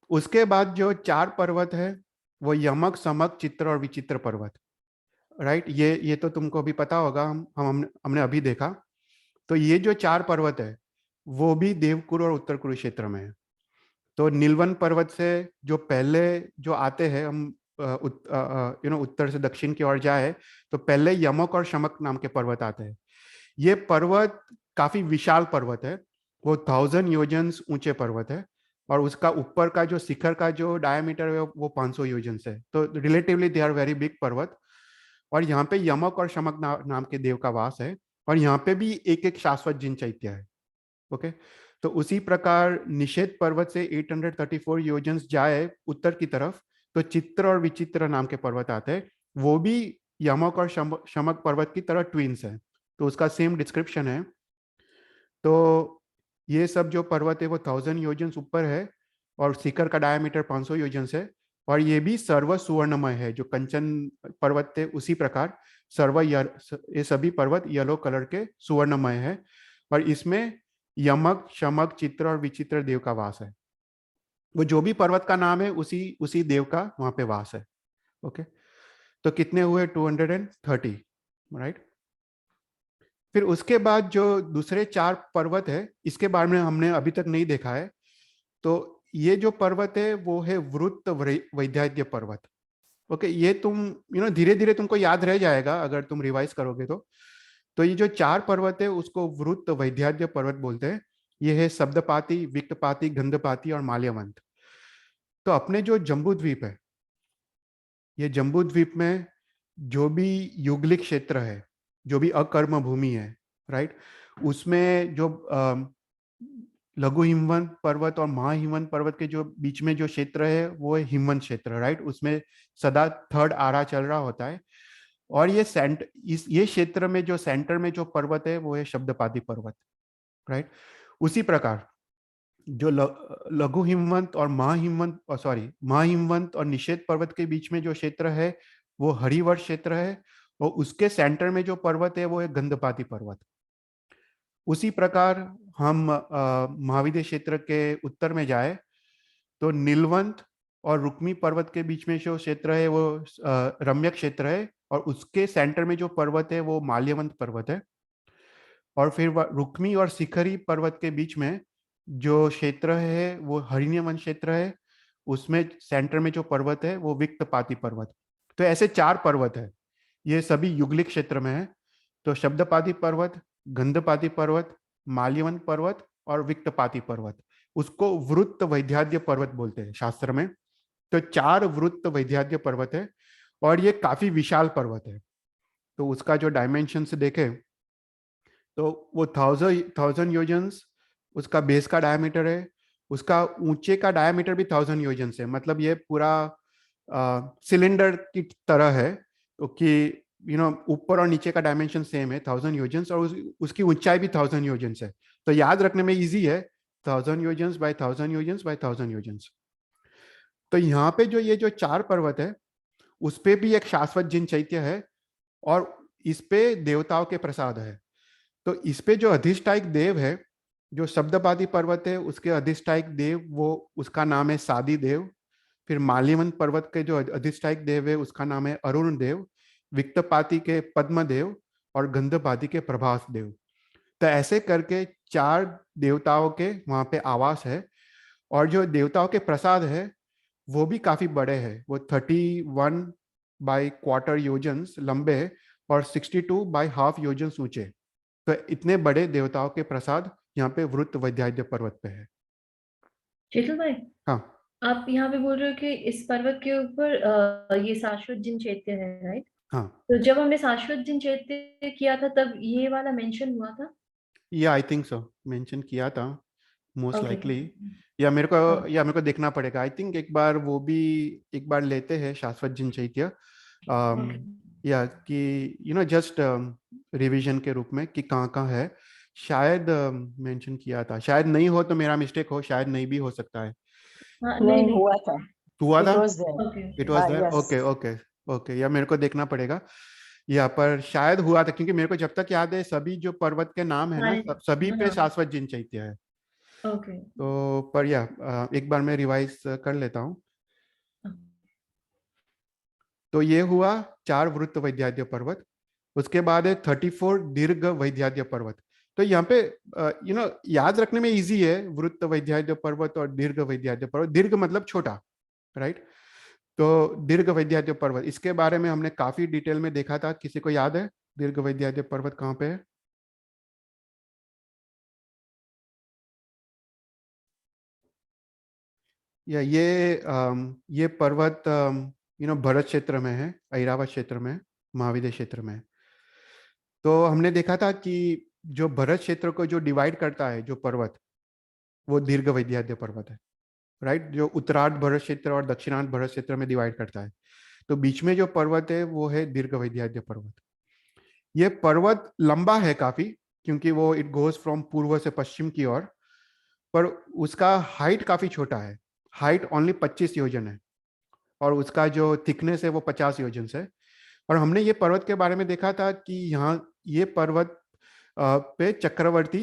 उसके बाद जो 4 पर्वत है वो यमक, समक, चित्र और विचित्र पर्वत, राइट। ये तो तुमको अभी पता होगा, हमने अभी देखा। तो ये जो 4 पर्वत है वो भी देवकुरु और उत्तर कुरु क्षेत्र में है। तो नीलवन पर्वत से जो पहले जो आते हैं, हम उत्तर से दक्षिण की ओर जाए तो पहले यमक और शमक नाम के पर्वत आते हैं। ये पर्वत काफी विशाल पर्वत है, वो 1000 योजन ऊंचे पर्वत है, और उसका ऊपर का जो शिखर का जो डायमीटर है वो 500 योजन है। तो relatively they are very big पर्वत, और यहाँ पे यमक और शमक नाम के देव का वास है, और यहाँ पे भी एक एक शाश्वत जिन चैत्य है। ओके, तो उसी प्रकार निषेध पर्वत से 834 योजन जाए उत्तर की तरफ तो चित्र और विचित्र नाम के पर्वत आते हैं। वो भी यमक और शमक पर्वत की तरह ट्विन्स है, तो उसका सेम डिस्क्रिप्शन है। तो ये सब जो पर्वत है वो 1000 योजन ऊपर है, और शिखर का डायमीटर 500 योजन है, और ये भी सर्व सुवर्णमय है। जो कंचन पर्वत थे उसी प्रकार ये सभी पर्वत येलो कलर के सुवर्णमय है, और इसमें यमक, शमक, चित्र और विचित्र देव का वास है। वो जो भी पर्वत का नाम है उसी उसी देव का वहां पे वास है। ओके, तो कितने हुए? 230, राइट। फिर उसके बाद जो दूसरे 4 पर्वत है, इसके बारे में हमने अभी तक नहीं देखा है। तो ये जो पर्वत है वो है वृत्त वैद्याद्य पर्वत। ओके, ये तुम धीरे धीरे तुमको याद रह जाएगा अगर तुम रिवाइज करोगे तो ये जो 4 पर्वत है उसको वृत्त वैद्याद्य पर्वत बोलते हैं। ये है शब्दपाती, विक्तपाती, गंधपाती और माल्यवंत। तो अपने जो जम्बू द्वीप है, ये जम्बू द्वीप में जो भी युगलिक क्षेत्र है, जो भी अकर्म भूमि है, राइट, उसमें जो लघु हिमवंत पर्वत और महाहिमवंत पर्वत के जो बीच में जो क्षेत्र है वो है हिमवंत क्षेत्र, राइट। उसमें सदा थर्ड आरा चल रहा होता है, और ये क्षेत्र में जो सेंटर में जो पर्वत है वो है शब्दपाती पर्वत, राइट। उसी प्रकार जो लघु हिमवंत और महाहिमवंत और निषेध पर्वत के बीच में जो क्षेत्र है वो हरिवर्ष क्षेत्र है, और उसके सेंटर में जो पर्वत है वो है गंधपाती पर्वत। उसी प्रकार हम महाविद्य क्षेत्र के उत्तर में जाए तो नीलवंत और रुक्मी पर्वत के बीच में जो क्षेत्र है वो रम्यक क्षेत्र है, और उसके सेंटर में जो पर्वत है वो माल्यवंत पर्वत है। और फिर रुक्मी और शिखरी पर्वत के बीच में जो क्षेत्र है वो हरिण्यवन क्षेत्र है, उसमें सेंटर में जो पर्वत है वो विक्तपाती पर्वत। तो ऐसे 4 पर्वत है, ये सभी युगलिक क्षेत्र में है। तो शब्दपाती पर्वत, गंधपाती पर्वत, माल्यवंत पर्वत और विक्तपाती पर्वत, उसको वृत्त वैद्याद्य पर्वत बोलते हैं शास्त्र में। तो 4 वृत्त वैद्याद्य पर्वत है, और ये काफी विशाल पर्वत है। तो उसका जो डायमेंशन से देखें तो वो 1000 योजन उसका बेस का डायमीटर है, उसका ऊंचे का डायमीटर भी 1000 योजन है, मतलब ये पूरा सिलेंडर की तरह है, कि ऊपर और नीचे का डायमेंशन सेम है 1000 योजन्स, और उसकी ऊंचाई भी 1000 योजन्स है। तो याद रखने में इजी है, 1000 योजन्स बाय 1000 योजन्स बाय 1000 योजन्स। तो यहाँ पे जो ये जो 4 पर्वत है, उस पे भी एक शाश्वत जिन चैत्य है, और इस पे देवताओं के प्रसाद है। तो इस पे जो अधिष्ठायक देव है, जो शब्दपादी पर्वत है, उसके अधिष्ठायक देव वो उसका नाम है सादी देव। फिर माल्यवन पर्वत के जो अधिष्ठायक देव है, उसका नाम है अरुण देव। विक्तपाती के पद्म देव, और गंधपाती के प्रभास देव। तो ऐसे करके 4 देवताओं के वहां पे आवास है। और जो देवताओं के प्रसाद है वो भी काफी बड़े हैं, वो 31 बाय क्वार्टर योजन्स लंबे है, और 62 बाय हाफ योजन्स ऊंचे। तो इतने बड़े देवताओं के प्रसाद यहाँ पे वृत्त वैद्याद्य पर्वत पे है। चेतन भाई, हाँ आप यहाँ पे बोल रहे हो कि इस पर्वत के ऊपर ये शाश्वत जिन चैत्य है, राइट? हाँ, तो जब हमने शाश्वत जिन चैत्य किया था तब ये वाला मेंशन हुआ था? ये आई थिंक सो मेंशन किया था, मोस्ट ओके। लाइकली। या मेरे को देखना पड़ेगा, आई थिंक एक बार वो भी एक बार लेते हैं शाश्वत जिन चैत्य, ओके। या कि जस्ट रिवीजन के रूप में कि कहाँ कहाँ है। शायद मेंशन किया था, शायद नहीं हो तो मेरा मिस्टेक हो, शायद नहीं भी हो सकता है। हाँ, नहीं नहीं नहीं। हुआ था, हुआ था, it was there. Okay it okay. Was हाँ, there, yes. Okay okay okay, या मेरे को देखना पड़ेगा। यहाँ पर शायद हुआ था, क्योंकि मेरे को जब तक याद है सभी जो पर्वत के नाम है हाँ ना, सभी पे हाँ। शाश्वत जिन चैत्य है। ओके। तो पर या एक बार मैं रिवाइज कर लेता हूँ। तो ये हुआ 4 वृत्त वैद्याद्य पर्वत। उसके बाद है 34 दीर्घ वैद्याद्य पर्वत। तो यहाँ पे याद रखने में इजी है, वृत्त वैद्याद्य पर्वत और दीर्घ वैद्याद्य पर्वत। दीर्घ मतलब छोटा, राइट? तो दीर्घ वैद्याद्य पर्वत, इसके बारे में हमने काफी डिटेल में देखा था। किसी को याद है दीर्घ वैद्याद्य पर्वत कहाँ पे है? या ये पर्वत भरत क्षेत्र में है, ऐरावत क्षेत्र में, महाविद्य क्षेत्र में है। तो हमने देखा था कि जो भरत क्षेत्र को जो डिवाइड करता है जो पर्वत, वो दीर्घ वैद्याद्य पर्वत है, राइट? जो उत्तरार्ध भरत क्षेत्र और दक्षिणार्ध भरत क्षेत्र में डिवाइड करता है। तो बीच में जो पर्वत है वो है दीर्घ वैद्याद्य पर्वत। ये पर्वत लंबा है काफी, क्योंकि वो इट गोज फ्रॉम पूर्व से पश्चिम की ओर, पर उसका हाइट काफी छोटा है। हाइट ओनली 25 योजन है, और उसका जो थिकनेस है वो 50 योजन है। और हमने ये पर्वत के बारे में देखा था कि यहाँ ये पर्वत पे चक्रवर्ती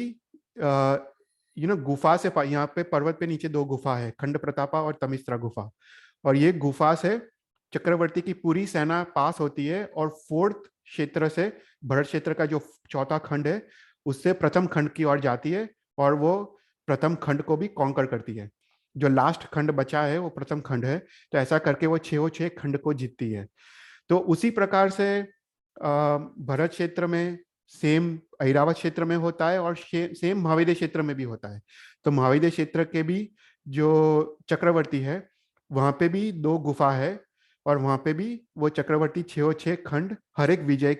गुफा से, यहाँ पे पर्वत पे नीचे 2 गुफा है, खंड प्रतापा और तमिस्त्रा गुफा। और ये गुफा से चक्रवर्ती की पूरी सेना पास होती है, और 4th क्षेत्र से, भरत क्षेत्र का जो 4था खंड है, उससे प्रथम खंड की ओर जाती है, और वो प्रथम खंड को भी कॉन्कर करती है। जो लास्ट खंड बचा है वो प्रथम खंड है। तो ऐसा करके वो 6 खंड को जीतती है। तो उसी प्रकार से भरत क्षेत्र में सेम ऐरावत क्षेत्र में होता है, और सेम महाविद्य क्षेत्र में भी होता है। तो महाविद्य क्षेत्र के भी जो चक्रवर्ती है, वहां पे भी 2 गुफा है, और वहां पे भी वो चक्रवर्ती 6 खंड, हर एक विजय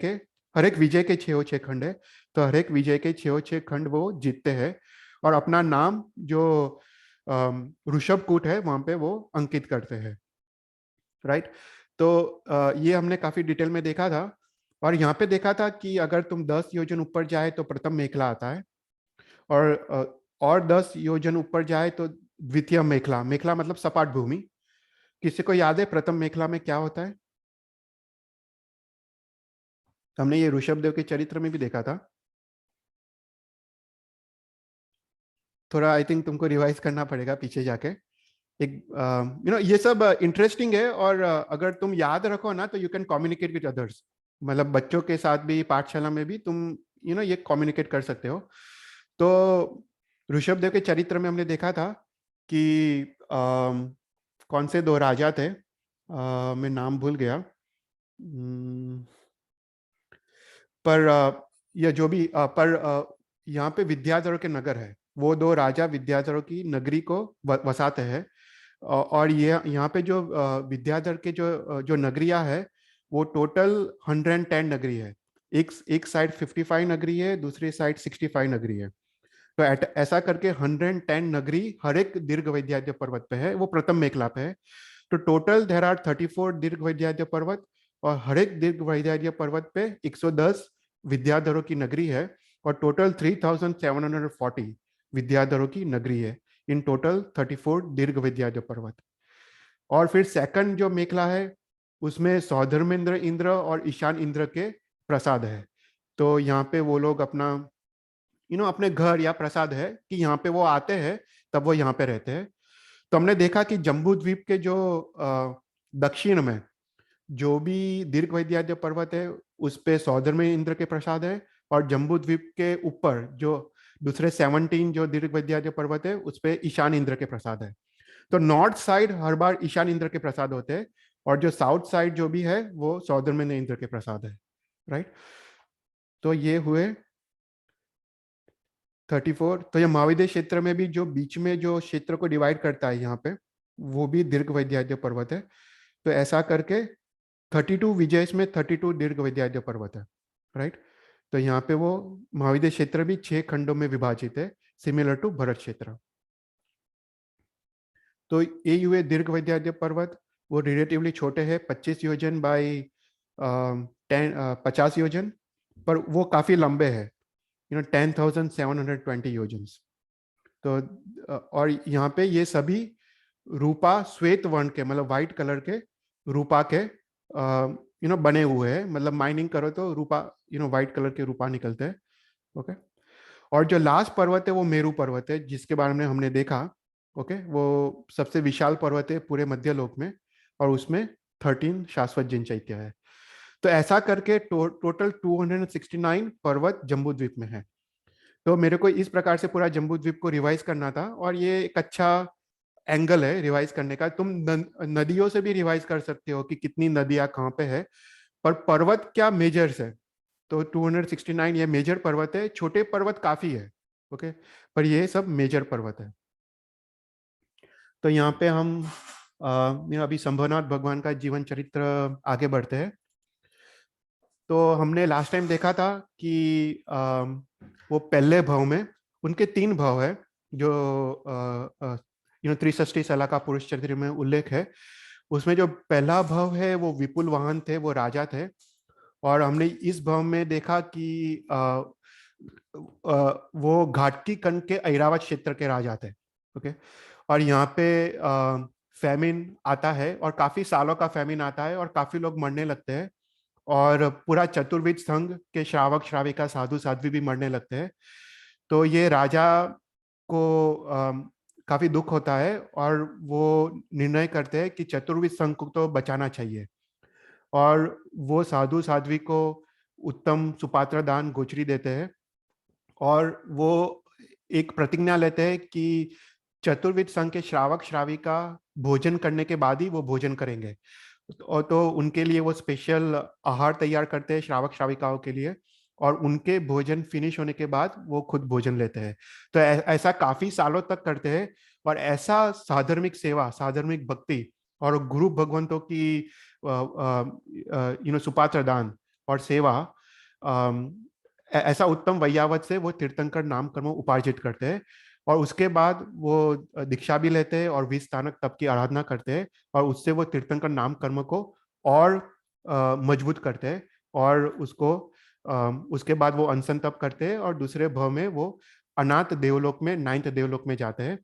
के 6 खंड है। तो हर एक विजय के 6 खंड वो जीतते हैं, और अपना नाम जो ऋषभकूट है वहां पे वो अंकित करते हैं, राइट? तो ये हमने काफी डिटेल में देखा था। और यहाँ पे देखा था कि अगर तुम 10 योजन ऊपर जाए तो प्रथम मेखला आता है, और 10 योजन ऊपर जाए तो द्वितीय मेखला। मेखला मतलब सपाट भूमि। किसी को याद है प्रथम मेखला में क्या होता है? हमने ये ऋषभ देव के चरित्र में भी देखा था। थोड़ा आई थिंक तुमको रिवाइज करना पड़ेगा पीछे जाके। एक ये सब इंटरेस्टिंग है, और अगर तुम याद रखो ना तो you can communicate with others. मतलब बच्चों के साथ भी, पाठशाला में भी तुम ये कम्युनिकेट कर सकते हो। तो ऋषभ देव के चरित्र में हमने देखा था कि कौन से 2 राजा थे, मैं नाम भूल गया। पर यह जो भी पर यहाँ पे विद्याधर के नगर है, वो 2 राजा विद्याधर की नगरी को वसाते हैं। और ये यहाँ पे जो विद्याधर के जो नगरिया है, वो टोटल 110 नगरी है। एक साइड 55 नगरी है, दूसरी साइड 65 नगरी है। तो ऐसा करके 110 नगरी हर एक दीर्घ वैद्याद्य पर्वत पे है, वो प्रथम मेखला पे है। तो टोटल देर आर 34 दीर्घ वैद्याद्य पर्वत, और हर एक दीर्घ वैद्याद्य पर्वत पे 110 विद्याधरों की नगरी है, और टोटल 3740 विद्याधरों की नगरी है इन टोटल 34 दीर्घ वैद्याद्य पर्वत। और फिर सेकंड जो मेखला है उसमें सौधर्मेंद्र इंद्र और ईशान इंद्र के प्रसाद है। तो यहाँ पे वो लोग अपना अपने घर या प्रसाद है कि यहाँ पे वो आते हैं, तब वो यहाँ पे रहते हैं। तो हमने देखा कि जम्बू द्वीप के जो दक्षिण में जो भी दीर्घ वैद्याद्य पर्वत है उस पे सौदर में इंद्र के प्रसाद है, और जम्बू द्वीप के ऊपर जो दूसरे 17 जो दीर्घ वैद्याद्य पर्वत है उस पे ईशान इंद्र के प्रसाद है। तो नॉर्थ साइड हर बार ईशान इंद्र के प्रसाद होते हैं, और जो साउथ साइड जो भी है वो सौदर में इंद्र के प्रसाद है। राइट, तो ये हुए 34। तो ये महाविद्य क्षेत्र में भी जो बीच में जो क्षेत्र को डिवाइड करता है यहाँ पे, वो भी दीर्घ वैद्याद्य पर्वत है। तो ऐसा करके 32 विजय में 32 दीर्घ वैद्याद्य पर्वत है। राइट, तो यहाँ पे वो महाविद्य क्षेत्र भी 6 खंडों में विभाजित है, सिमिलर टू भरत क्षेत्र। तो ये हुए दीर्घ वैद्याद्य पर्वत, वो रिलेटिवली छोटे हैं, 25 योजन बाई 50 योजन, पर वो काफी लंबे हैं, 10,720 योजन्स। तो और यहाँ पे ये सभी रूपा श्वेत वर्ण के, मतलब व्हाइट कलर के रूपा के बने हुए हैं। मतलब माइनिंग करो तो रूपा व्हाइट कलर के रूपा निकलते हैं। ओके, और जो लास्ट पर्वत है वो मेरू पर्वत है, जिसके बारे में हमने देखा। ओके, वो सबसे विशाल पर्वत है पूरे मध्यलोक में, और उसमें 13 शाश्वत जिन चैत्य है। तो ऐसा करके टोटल 269 पर्वत जम्बू द्वीप में है। तो मेरे को इस प्रकार से पूरा जम्बू द्वीप को रिवाइज करना था, और ये एक अच्छा एंगल है रिवाइज करने का। तुम नदियों से भी रिवाइज कर सकते हो कि कितनी नदियां कहाँ पे है, पर पर्वत क्या मेजर्स है। तो 269 ये मेजर पर्वत है, छोटे पर्वत काफी है। ओके, पर ये सब मेजर पर्वत है। तो यहाँ पे हम अभी शंभुनाथ भगवान का जीवन चरित्र आगे बढ़ते हैं। तो हमने लास्ट टाइम देखा था कि वो पहले भाव में उनके 3 भाव है, जो त्रिषष्टि सला का पुरुष चरित्र में उल्लेख है। उसमें जो पहला भाव है वो विपुल वाहन थे, वो राजा थे। और हमने इस भाव में देखा कि वो घाटकी कंड के ऐरावत क्षेत्र के राजा थे। ओके, और यहाँ पे फैमिन आता है, और काफी सालों का फैमिन आता है, और काफी लोग मरने लगते हैं, और पूरा चतुर्विद संघ के श्रावक श्राविका साधु साध्वी भी मरने लगते हैं। तो ये राजा को काफी दुख होता है, और वो निर्णय करते हैं कि चतुर्विद संघ को तो बचाना चाहिए, और वो साधु साध्वी को उत्तम सुपात्र दान गोचरी देते हैं, और वो एक प्रतिज्ञा लेते हैं कि चतुर्विद संघ के श्रावक श्राविका भोजन करने के बाद ही वो भोजन करेंगे। और तो उनके लिए वो स्पेशल आहार तैयार करते हैं श्रावक श्राविकाओं के लिए, और उनके भोजन फिनिश होने के बाद वो खुद भोजन लेते हैं। तो ऐसा काफी सालों तक करते हैं, और ऐसा साधर्मिक सेवा, साधर्मिक भक्ति और गुरु भगवंतों की सुपात्र दान और सेवा, ऐसा उत्तम वैयावत से वो तीर्थंकर नाम कर्म उपार्जित करते हैं। और उसके बाद वो दीक्षा भी लेते हैं और 20 स्थानक तप की आराधना करते हैं, और उससे वो तीर्थंकर नाम कर्म को और मजबूत करते हैं, और उसको उसके बाद वो अनशन तप करते हैं, और दूसरे भाव में वो अनाथ देवलोक में, 9th देवलोक में जाते हैं।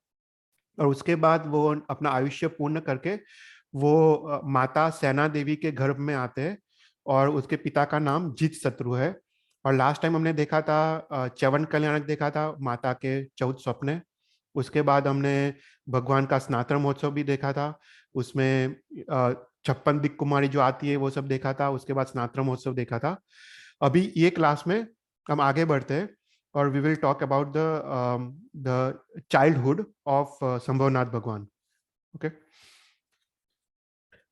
और उसके बाद वो अपना आयुष्य पूर्ण करके वो माता सेना देवी के गर्भ में आते हैं, और उसके पिता का नाम जीत शत्रु है। और लास्ट टाइम हमने देखा था च्यवन कल्याणक देखा था, माता के 14 स्वप्न। उसके बाद हमने भगवान का स्नातन महोत्सव भी देखा था, उसमें 56 दिक कुमारी जो आती है वो सब देखा था। उसके बाद स्नातन महोत्सव देखा था। अभी ये क्लास में हम आगे बढ़ते हैं, और we will talk about the childhood of Shambhunath भगवान। ओके,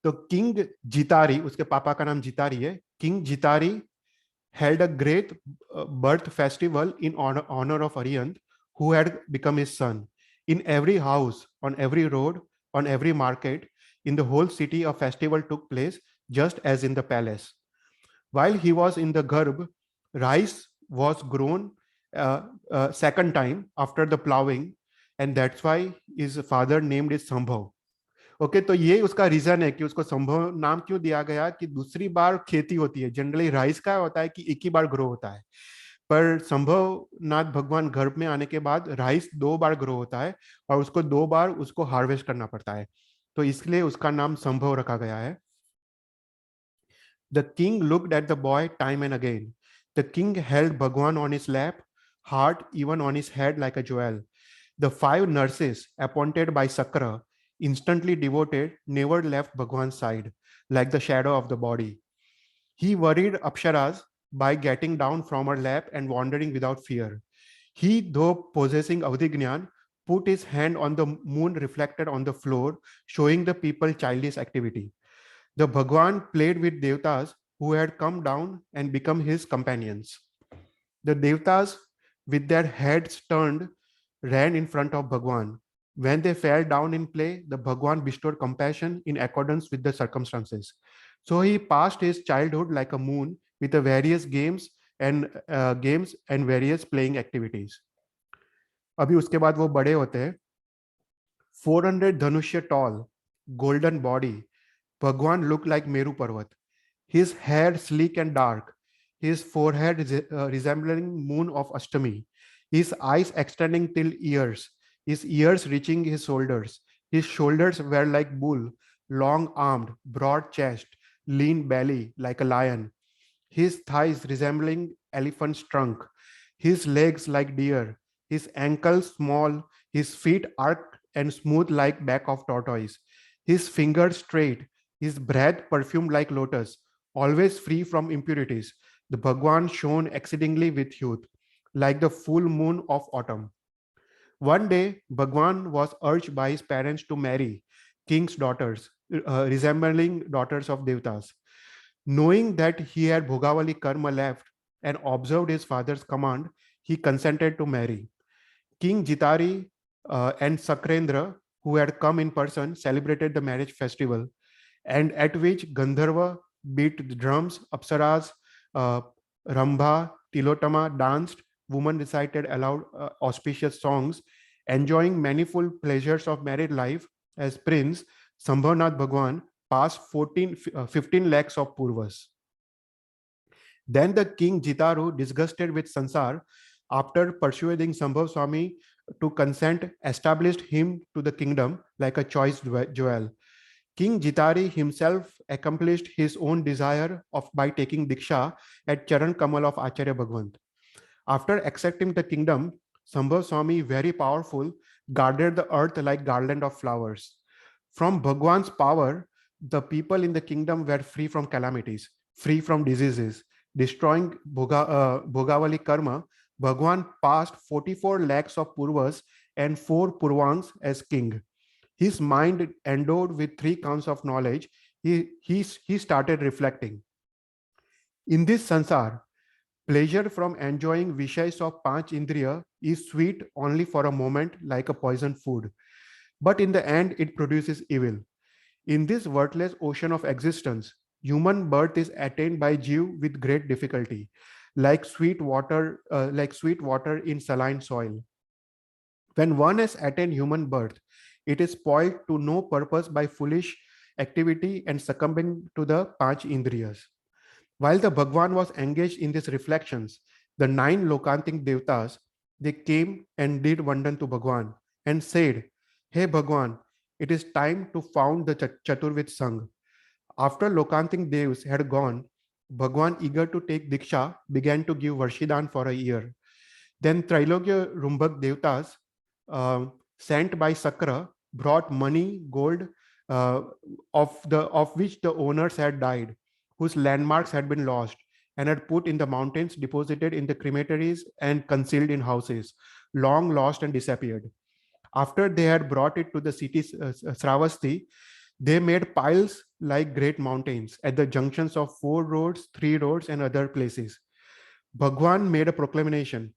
तो किंग जितारी, उसके पापा का नाम जितारी है। King Jitari held a great birth festival in honor of Arihant, who had become his son. In every house, on every road, on every market, in the whole city, a festival took place, just as in the palace. While he was in the garb, rice was grown second time after the plowing, and that's why his father named it Sambhav. Okay तो ये उसका reason है कि उसको संभव नाम क्यों दिया गया कि दूसरी बार खेती होती है। जनरली राइस का होता है कि एक ही बार ग्रो होता है, पर संभव नाथ भगवान गर्भ में आने के बाद राइस 2 बार ग्रो होता है और उसको 2 बार उसको हार्वेस्ट करना पड़ता है, तो इसलिए उसका नाम संभव रखा गया है। The king looked at the boy time and again. The king held Bhagwan on his lap, heart even on his head like a jewel. The 5 nurses appointed by Sakra, instantly devoted, never left Bhagwan's side, like the shadow of the body. He worried Apsharas by getting down from her lap and wandering without fear. He, though possessing Avadhignan, put his hand on the moon reflected on the floor, showing the people childish activity. The Bhagwan played with Devtas who had come down and become his companions. The Devtas, with their heads turned, ran in front of Bhagwan. When they fell down in play, the Bhagwan bestowed compassion in accordance with the circumstances. So he passed his childhood like a moon with the various games and various playing activities. अभी उसके बाद वो बड़े होते हैं। 400 धनुष्य tall, golden body, Bhagwan looked like Meru Parvat. His hair sleek and dark, his forehead resembling moon of Ashtami, his eyes extending till ears, his ears reaching his shoulders were like bull, long-armed, broad chest, lean belly like a lion, his thighs resembling elephant's trunk, his legs like deer, his ankles small, his feet arched and smooth like back of tortoise, his fingers straight, his breath perfumed like lotus, always free from impurities. The Bhagwan shone exceedingly with youth, like the full moon of autumn. One day, Bhagwan was urged by his parents to marry king's daughters, resembling daughters of Devtas. Knowing that he had Bhogavali karma left and observed his father's command, he consented to marry. King Jitari and Sakrendra, who had come in person, celebrated the marriage festival, and at which Gandharva beat the drums, Apsaras, Rambha, Tilotama danced, women recited aloud auspicious songs, enjoying manifold pleasures of married life. As prince, Sambhavnath Bhagwan passed 15 lakhs of purvas. Then the king Jitaru, disgusted with Sansar, after persuading Sambhav Swami to consent, established him to the kingdom like a choice jewel. King Jitari himself accomplished his own desire by taking Diksha at Charan Kamal of Acharya Bhagwant. After accepting the kingdom, Sambhav Swami, very powerful, guarded the earth like garland of flowers. From Bhagwan's power, the people in the kingdom were free from calamities, free from diseases. Destroying Bhogavali karma, Bhagwan passed 44 lakhs of purvas and 4 purvans as king. His mind endowed with 3 counts of knowledge, he started reflecting. In this sansar, pleasure from enjoying vishayas of Panch Indriya is sweet only for a moment, like a poisoned food. But in the end, it produces evil. In this worthless ocean of existence, human birth is attained by Jeev with great difficulty, like sweet water in saline soil. When one has attained human birth, it is spoiled to no purpose by foolish activity and succumbing to the Panch Indriyas. While the Bhagwan was engaged in these reflections, the 9 Lokantik Devtas, they came and did Vandan to Bhagwan and said, "Hey Bhagwan, it is time to found the Chaturvid Sangh." After Lokantik Devs had gone, Bhagwan, eager to take Diksha, began to give Varshidan for a year. Then Trailogya Rumbak Devtas, sent by Sakra, brought money, gold, of which the owners had died, whose landmarks had been lost, and had put in the mountains, deposited in the crematories, and concealed in houses, long lost and disappeared. After they had brought it to the city Sravasti, they made piles like great mountains at the junctions of 4 roads, 3 roads, and other places. Bhagwan made a proclamation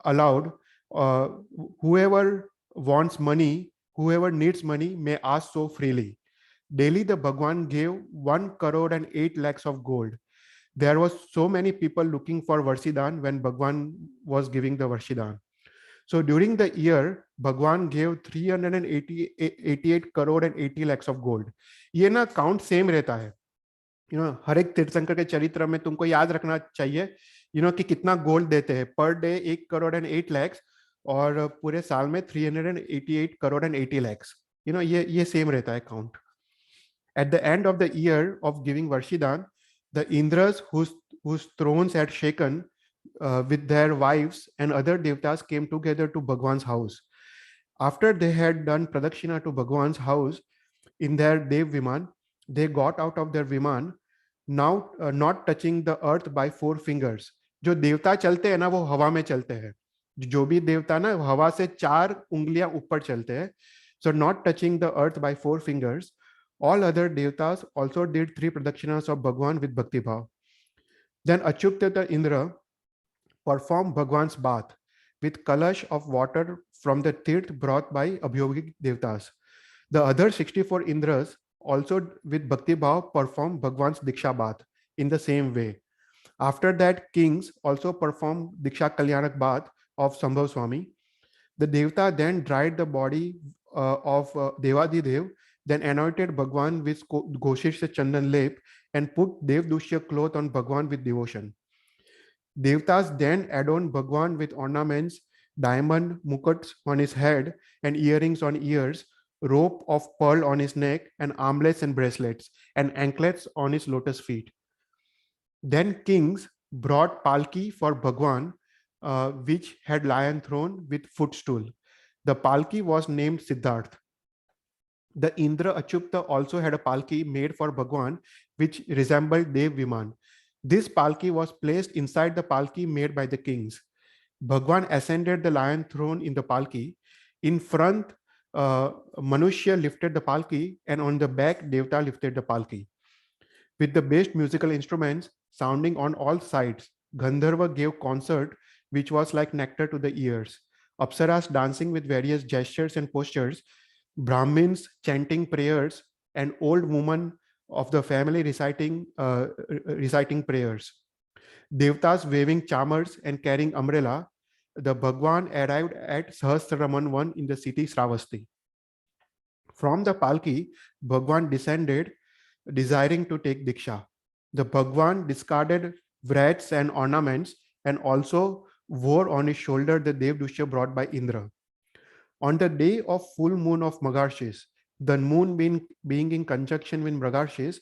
aloud, uh, whoever wants money, whoever needs money may ask so freely. Daily the Bhagwan gave 1 crore and 8 lakhs of gold. there was so many people looking for Varshidan when Bhagwan was giving the Varshidan. So during the year, Bhagwan gave 388 crore and 80 lakhs of gold. ये ना count same रहता है, हर एक तीर्थंकर के चरित्र में तुमको याद रखना चाहिए, कि कितना गोल्ड देते हैं per day, 1 crore and 8 lakhs, और पूरे साल में 388 crore and 80 lakhs. ये सेम रहता है count. At the end of the year of giving Varshidan, the Indras whose thrones had shaken with their wives and other devtas came together to Bhagwan's house. After they had done pradakshina to Bhagwan's house in their Dev Viman, they got out of their Viman, now not touching the earth by 4 fingers. जो देवता चलते हैं ना वो हवा में चलते हैं, जो भी देवता ना हवा से 4 उंगलियां ऊपर चलते हैं. So not touching the earth by 4 fingers. All other devtas also did 3 pradakshinas of Bhagwan with bhakti bhav. Then Achyuta Indra performed Bhagwan's bath with kalash of water from the tirth brought by Abhyogik devtas. The other 64 Indras also with bhakti bhav performed Bhagwan's Diksha bath in the same way. After that, kings also performed Diksha Kalyanak bath of Sambhav Swami. The devta then dried the body of Devadidev, then anointed Bhagwan with Goshish Chandan Lep and put Devdushya cloth on Bhagwan with devotion. Devtas then adorned Bhagwan with ornaments, diamond mukuts on his head and earrings on ears, rope of pearl on his neck, and armlets and bracelets, and anklets on his lotus feet. Then kings brought palki for Bhagwan, which had lion throne with footstool. The palki was named Siddharth. The Indra Achyuta also had a palki made for Bhagwan, which resembled Dev Viman. This palki was placed inside the palki made by the kings. Bhagwan ascended the lion throne in the palki. In front, Manushya lifted the palki, and on the back, Devta lifted the palki. With the best musical instruments sounding on all sides, Gandharva gave concert, which was like nectar to the ears. Apsaras dancing with various gestures and postures, Brahmins chanting prayers, and old women of the family reciting prayers. Devtas waving chamars and carrying umbrella. The Bhagwan arrived at Sahasraman 1 in the city Sravasti. From the palki, Bhagwan descended, desiring to take Diksha. The Bhagwan discarded vrats and ornaments and also wore on his shoulder the Devdushya brought by Indra. On the day of full moon of Magarshis, the moon being in conjunction with Magarshis,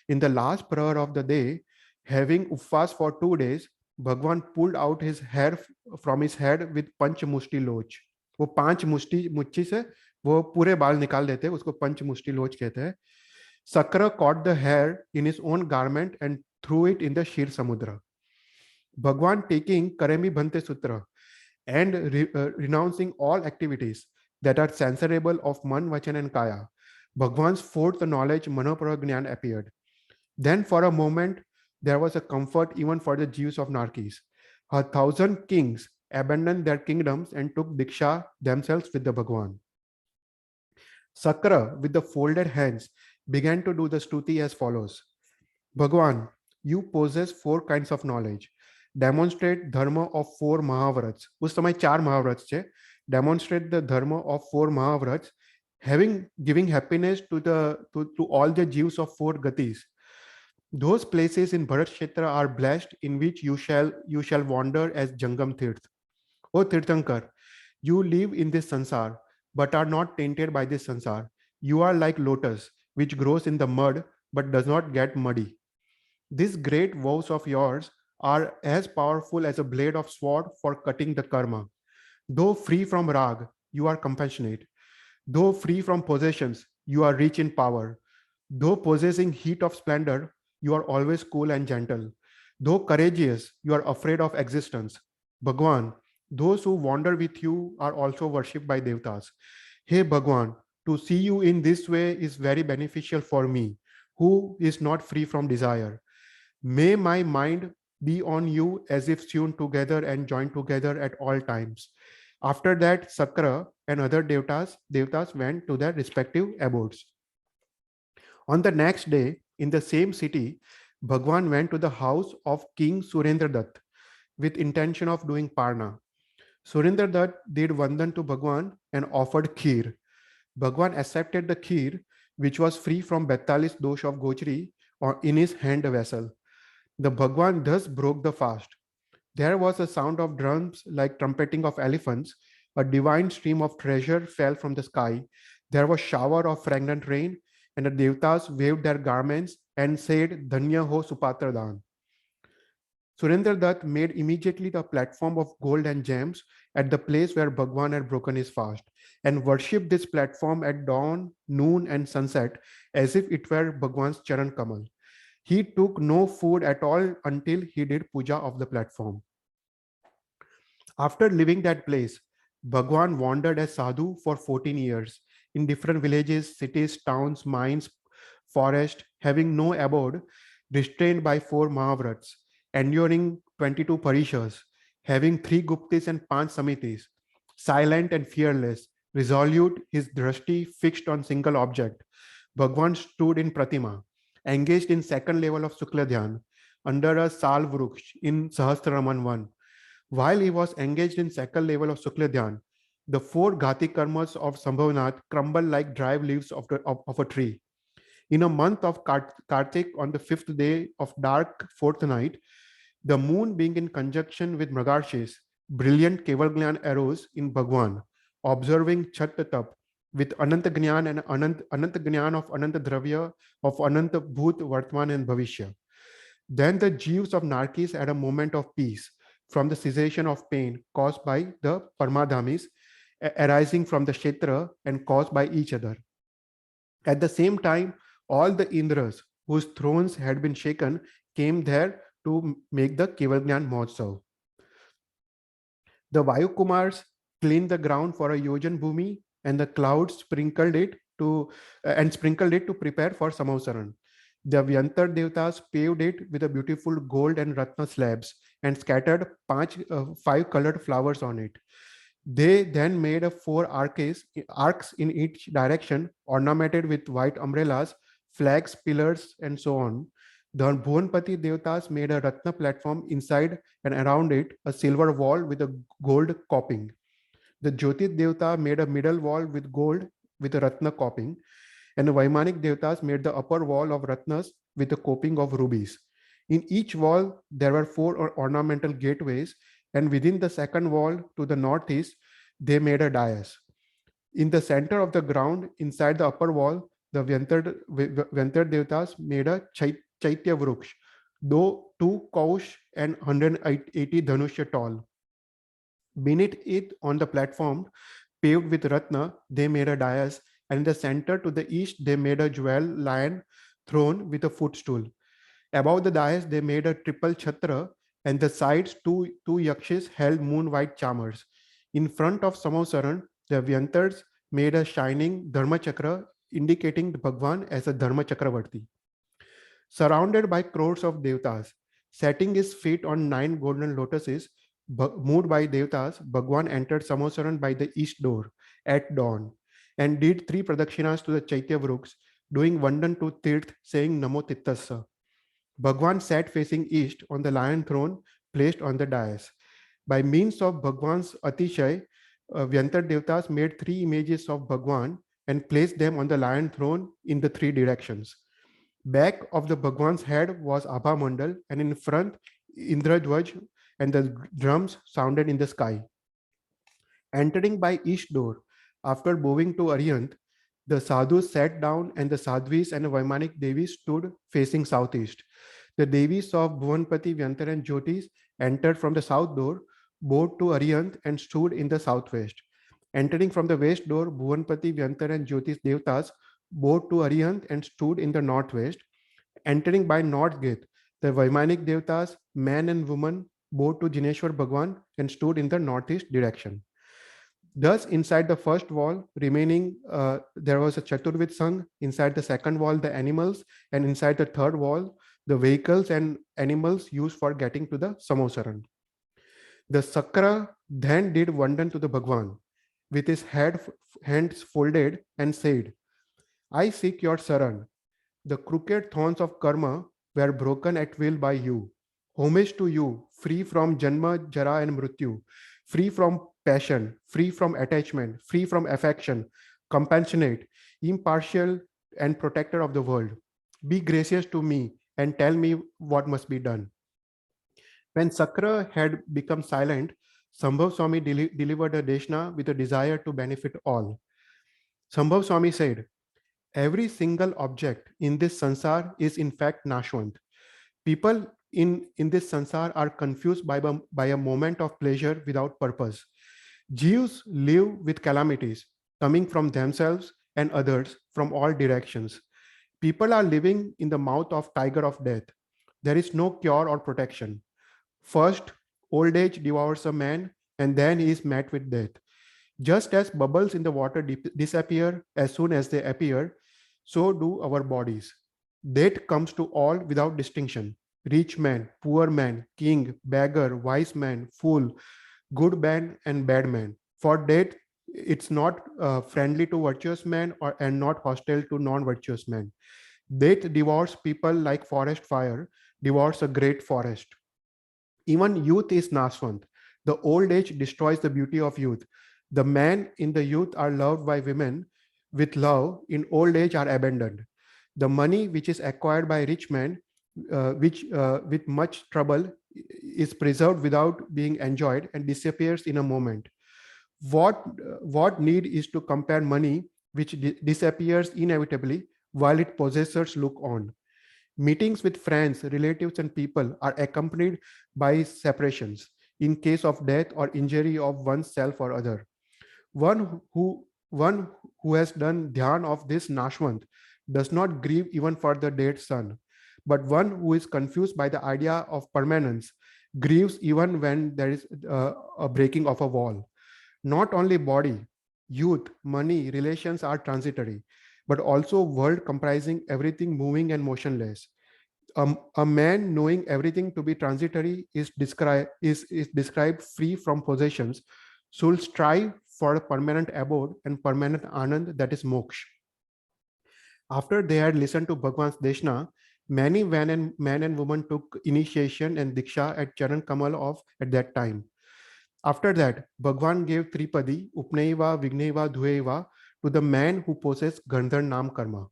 in the last prayer of the day, having upvas for 2 days, Bhagwan pulled out his hair from his head with Panch Mushti Loch. वो 5 मुट्ठी से वो पूरे बाल निकाल देते हैं, उसको पंच मुष्टि लोच कहते हैं. Sakra caught the hair in his own garment and threw it in the Shir Samudra. Bhagwan taking Karemi Bhante Sutra and renouncing all activities that are censorable of Man, Vachan and Kaya, Bhagwan's fourth knowledge, Manoparagnan, appeared. Then for a moment, there was a comfort even for the Jews of Narkis. 1,000 kings abandoned their kingdoms and took Diksha themselves with the Bhagwan. Sakra, with the folded hands, began to do the stuti as follows. Bhagwan, you possess 4 kinds of knowledge. Demonstrate dharma of 4 Mahavrats. उस समय 4 Mahavrats थे. Demonstrate the dharma of 4 Mahavrats, giving happiness to all the Jews of 4 gatis. Those places in Bharat Kshetra are blessed, in which you shall wander as Jangam Tirth. O Tirthankar, you live in this sansar, but are not tainted by this sansar. You are like lotus, which grows in the mud, but does not get muddy. These great vows of yours are as powerful as a blade of sword for cutting the karma. Though free from rag, you are compassionate. Though free from possessions, you are rich in power. Though possessing heat of splendor, you are always cool and gentle. Though courageous, you are afraid of existence. Bhagwan, those who wander with you are also worshipped by devtas. Hey Bhagwan, to see you in this way is very beneficial for me, who is not free from desire. May my mind be on you as if sewn together and joined together at all times. After that, Sakra and other devtas went to their respective abodes. On the next day, in the same city, Bhagwan went to the house of King Surendra Dutt with intention of doing parna. Surendra Dutt did vandan to Bhagwan and offered kheer. Bhagwan accepted the kheer, which was free from Bettalis dosh of Gochri, or in his hand vessel. The Bhagwan thus broke the fast. There was a sound of drums like trumpeting of elephants. A divine stream of treasure fell from the sky. There was shower of fragrant rain, and the devtas waved their garments and said, Dhanya ho Supatradan. Surendra Dutt made immediately the platform of gold and gems at the place where Bhagwan had broken his fast and worshipped this platform at dawn, noon, and sunset as if it were Bhagwan's Charan Kamal. He took no food at all until he did puja of the platform. After leaving that place, Bhagwan wandered as sadhu for 14 years in different villages, cities, towns, mines, forest, having no abode, restrained by 4 Mahavrats, enduring 22 parishas, having 3 Guptis and 5 Samitis, silent and fearless, resolute, his drashti fixed on single object. Bhagwan stood in Pratima, engaged in second level of Sukla Dhyan, under a Sal Vruksh in Sahasraraman 1. While he was engaged in second level of Sukla Dhyan, the 4 Ghati karmas of Sambhavanath crumbled like dry leaves of a tree. In a month of Kartik, on the 5th day of dark 4th night, the moon being in conjunction with Mragashis, brilliant Kevalgyan arose in Bhagwan, observing Chat Tap with Ananta Gnyan and Ananta Gnyan of Ananta Dravya, of Ananta Bhut, Vartman and Bhavishya. Then the Jeeves of Narkis had a moment of peace from the cessation of pain caused by the Paramadhamis arising from the Kshetra and caused by each other. At the same time, all the Indras whose thrones had been shaken came there to make the Kevalgyan Mahotsav. The Vayukumars cleaned the ground for a Yojan Bhumi, and the clouds sprinkled it to prepare for Samavsaran. The Vyantar Devtas paved it with a beautiful gold and Ratna slabs and scattered 5 colored flowers on it. They then made 4 arcs in each direction, ornamented with white umbrellas, flags, pillars, and so on. The Bhuvanpati Devtas made a Ratna platform inside and around it, a silver wall with a gold coping. The Jyotit Devta made a middle wall with gold with a Ratna coping, and the Vaimanik Devtas made the upper wall of Ratnas with a coping of rubies. In each wall, there were 4 ornamental gateways, and within the second wall to the northeast, they made a dais. In the center of the ground, inside the upper wall, the Vyantar Devtas made a Chaitya Vruksh, though 2 Kaush and 180 Dhanushya tall. Beneath it, on the platform, paved with Ratna, they made a dais, and in the center to the east, they made a jewel lion throne with a footstool. Above the dais, they made a triple chhatra, and the sides, two yakshis held moon-white charmers. In front of Samavsaran, the Vyantars made a shining Dharma Chakra, indicating the Bhagwan as a Dharma Chakravarti. Surrounded by crores of devtas, setting his feet on 9 golden lotuses, moved by devtas, Bhagwan entered Samavsaran by the east door at dawn and did 3 pradakshinas to the Chaitya Vruks, doing Vandan to Tirth, saying Namo Tittassa. Bhagwan sat facing east on the lion throne placed on the dais. By means of Bhagwan's Atishay, Vyantar Devtas made 3 images of Bhagwan and placed them on the lion throne in the 3 directions. Back of the Bhagwan's head was Abha Mandal, and in front, Indradhwaj, and the drums sounded in the sky. Entering by east door, after bowing to Aryant, the sadhus sat down, and the sadhvis and the Vaimanik Devis stood facing southeast. The Devis of Bhuvanpati, Vyantar, and Jyotis entered from the south door, bowed to Aryant, and stood in the southwest. Entering from the west door, Bhuvanpati, Vyantar, and Jyotis Devtas bowed to Aryant and stood in the northwest. Entering by north gate, the Vaimanik Devtas, man and woman, bowed to Jineshwar Bhagwan and stood in the northeast direction. Thus, inside the first wall, there was a Chaturvid Sangh, inside the second wall, the animals, and inside the third wall, the vehicles and animals used for getting to the Samavsaran. The Sakra then did Vandan to the Bhagwan with his hands folded and said, I seek your Saran. The crooked thorns of karma were broken at will by you. Homage to you, free from Janma, Jara, and Mrityu, free from passion, free from attachment, free from affection, compassionate, impartial, and protector of the world. Be gracious to me and tell me what must be done. When Sakra had become silent, Sambhav Swami delivered a deshna with a desire to benefit all. Sambhav Swami said, every single object in this sansar is in fact Nashwant. People in this sansar are confused by a moment of pleasure without purpose. Jews live with calamities coming from themselves and others from all directions. People are living in the mouth of tiger of death. There is no cure or protection. First, old age devours a man, and then he is met with death. Just as bubbles in the water disappear as soon as they appear, so do our bodies. Death comes to all without distinction. Rich man, poor man, king, beggar, wise man, fool, good man, and bad man. For death, it's not friendly to virtuous man and not hostile to non-virtuous man. Death devours people like forest fire, devours a great forest. Even youth is Naswant. The old age destroys the beauty of youth. The men in the youth are loved by women with love, in old age are abandoned. The money which is acquired by rich men, which with much trouble is preserved without being enjoyed and disappears in a moment. What need is to compare money which disappears inevitably while its possessors look on. Meetings with friends, relatives, and people are accompanied by separations in case of death or injury of oneself or other. One who has done dhyan of this Nashwant does not grieve even for the dead son, but one who is confused by the idea of permanence grieves even when there is a breaking of a wall. Not only body, youth, money, relations are transitory, but also world comprising everything moving and motionless. A man knowing everything to be transitory is described free from possessions, should strive for a permanent abode and permanent anand, that is moksha. After they had listened to Bhagwan's Deshna, many men and women took initiation and diksha at Charan Kamal of at that time. After that, Bhagwan gave Tripadi, Upnaiva, Vignaiva, Dhueva to the man who possessed Gandhar Nam Karma.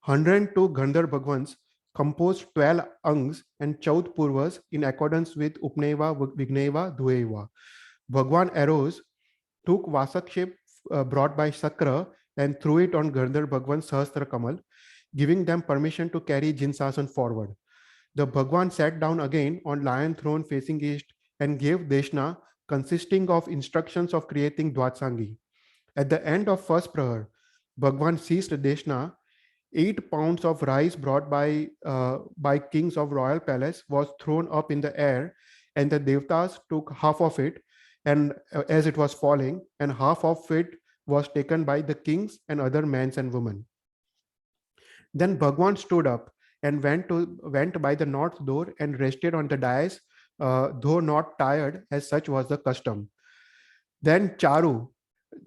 102 Gandhar Bhagwans composed 12 Angs and Chaud Purvas in accordance with Upnaiva, Vignaiva, Dhueva. Bhagwan arose, took Vasakshep brought by Sakra and threw it on Gandhar Bhagwan's Sahasra Kamal, giving them permission to carry Jinsasan forward. The Bhagwan sat down again on lion throne facing east and gave Deshna consisting of instructions of creating Dwatsangi. At the end of first prayer, Bhagwan seized Deshna. 8 pounds of rice brought by kings of royal palace was thrown up in the air, and the Devtas took half of it, and as it was falling, and half of it was taken by the kings and other men and women. Then Bhagwan stood up and went by the north door and rested on the dais, though not tired, as such was the custom. Then Charu,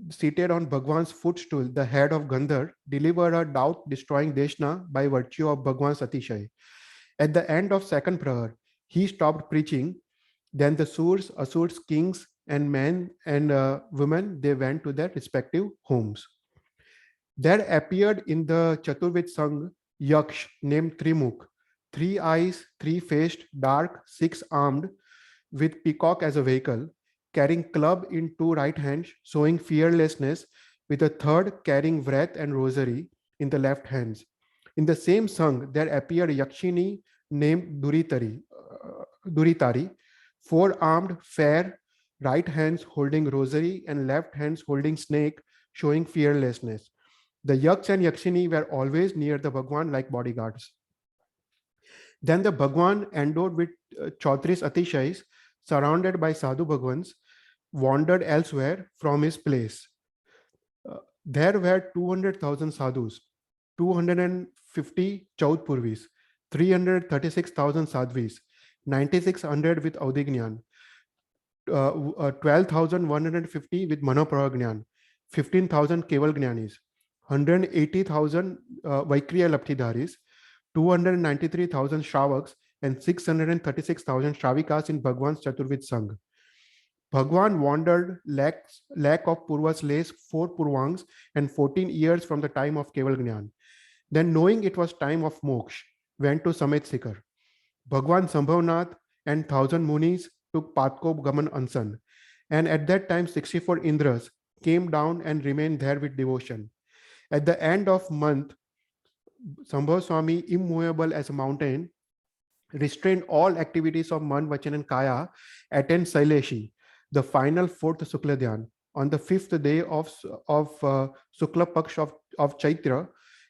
seated on Bhagwan's footstool, the head of Gandhar, delivered a doubt-destroying Deshna by virtue of Bhagwan's Atishay. At the end of second prayer, he stopped preaching. Then the Surs, Asurs, kings, and men and women, they went to their respective homes. There appeared in the Chaturved Sangh Yaksh named Trimukh, 3 eyes, 3-faced, dark, 6-armed, with peacock as a vehicle, carrying club in 2 right hands, showing fearlessness, with a third carrying wreath and rosary in the left hands. In the same Sangh, there appeared Yakshini named Duritari, 4-armed, fair, right hands holding rosary and left hands holding snake, showing fearlessness. The Yaks and Yakshini were always near the Bhagwan like bodyguards. Then the Bhagwan, endowed with Chautris Atishais, surrounded by Sadhu Bhagwans, wandered elsewhere from his place. There were 200,000 sadhus, 250 Chaudpurvis, 336,000 sadhvis, 9,600 with Audignan, 12,150 with Manopragnan, 15,000 Keval Gnanis, 180,000 Vaikriya Laptidharis, 293,000 Shravaks and 636,000 Shravikas in Bhagwan's Chaturvid Sangh. Bhagwan wandered lack of Purvas lays 4 Purvangs and 14 years from the time of Keval Gnan. Then, knowing it was time of moksha, went to Samet Sikar. Bhagwan Sambhavnath and 1,000 Munis took Patkop Gaman Ansan, and at that time 64 Indras came down and remained there with devotion. At the end of month, Sambhav Swami, immovable as a mountain, restrained all activities of Man, Vachan and Kaya, attend Saileshi, the final 4th Sukla Dhyan, on the 5th day of Sukla Paksh of Chaitra,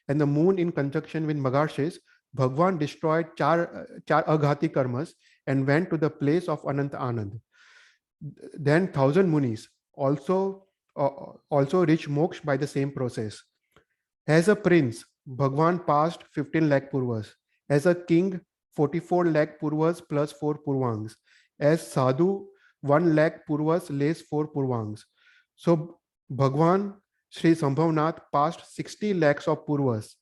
and the moon in conjunction with Magarshis, Bhagwan destroyed char aghati karmas and went to the place of Ananta Anand. Then 1,000 Munis also reached moksha by the same process. As a prince, Bhagwan passed 15 lakh Purvas. As a king, 44 lakh Purvas plus 4 Purvangs. As Sadhu, 1 lakh Purvas lays 4 Purvangs. So Bhagwan Sri Sambhavnath passed 60 lakhs of Purvas,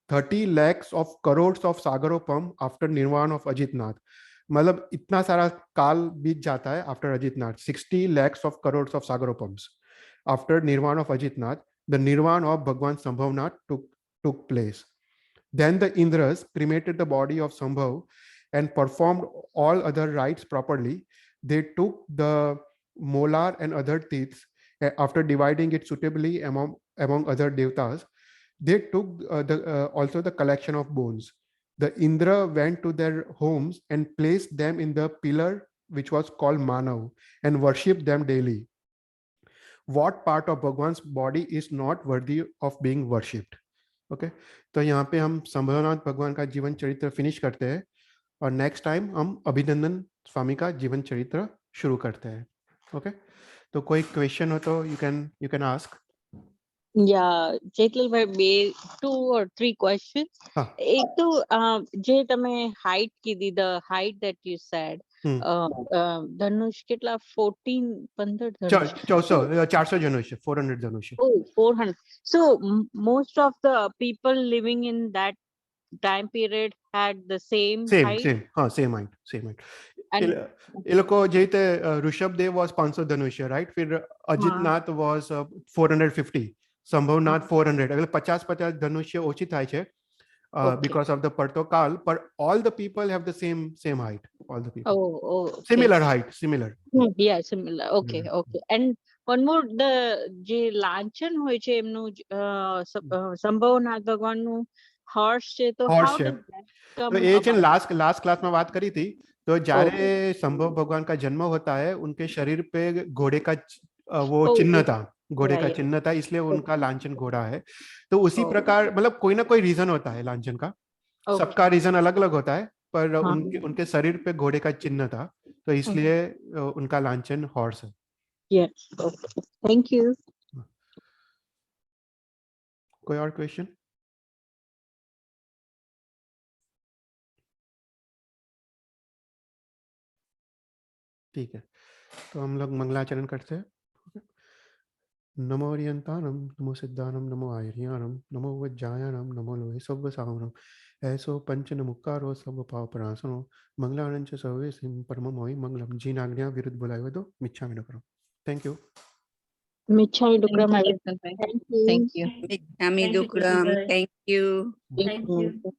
30 lakhs of crores of Sagaropam after Nirvana of Ajitnath. मतलब इतना सारा काल बीत जाता है after Ajitnath. 60 lakhs of crores of Sagaropams. After Nirvana of Ajitnath, the Nirvana of Bhagwan Sambhavnath took place. Then the Indras cremated the body of Sambhav and performed all other rites properly. They took the molar and other teeths after dividing it suitably among other devatas. They took also the collection of bones. The Indra went to their homes and placed them in the pillar which was called Manav and worshipped them daily. What part of Bhagwan's body is not worthy of being worshipped? Okay, तो यहाँ पे हम संभवनाथ भगवान का जीवन चरित्र finish करते हैं और नेक्स्ट टाइम हम अभिनंदन स्वामी का जीवन चरित्र शुरू करते हैं. ओके, तो कोई क्वेश्चन हो तो you can ask. Yeah, Chetal भाई 2 or 3 questions. एक तो जे तमे height कीधी, the height that you said, धनुष કેટલા 15 धनुष 400 धनुष 400 धनुष. Oh, 400. So most of the people living in that time period had the same height. Same height. ये लोग को जैसे ऋषभदेव was 500 धनुष, right? फिर अजितनाथ was 450, संभवनाथ 400. अगर 50 धनुष ओછી થાય છે because of the Partokal, but all the people have the same height. All the people. Okay. Similar height, similar. Yeah, similar. Okay. And one more, the જે લાંછન હોય છે એમનું સંભવનાથ ભગવાનનું horse છે, તો how does that come तो ये about? Last class में बात करी थी. तो जारे संभव भगवान का जन्म होता है, उनके शरीर पे घोड़े का वो चिन्ह था, घोड़े का चिन्ह था, इसलिए उनका लांछन घोड़ा है. तो उसी प्रकार मतलब कोई ना कोई रीजन होता है लांछन का. सबका रीजन अलग अलग होता है, पर उनके शरीर पे घोड़े का चिन्ह था, तो इसलिए उनका लांछन हॉर्स है. Yes. Thank you. कोई और क्वेश्चन? ठीक है, तो हम लोग मंगलाचरण करते हैं. नमो अरियंतानम, नमो सिद्धानम, नमो आयर्यानम, नमो वज्जायानम, नमो लोहे सब सावरम. ऐसो पंचन मुक्कारो सब पाव प्रणासनो, मंगलानंच सर्वे सिम परमम होई मंगलम. जिन आज्ञा विरुद्ध बुलाए तो मिच्छामि डुक्कड़म. Thank you. मिच्छामि डुक्कड़म. Thank you. Thank you. Michami Dukram. Thank you. Thank you.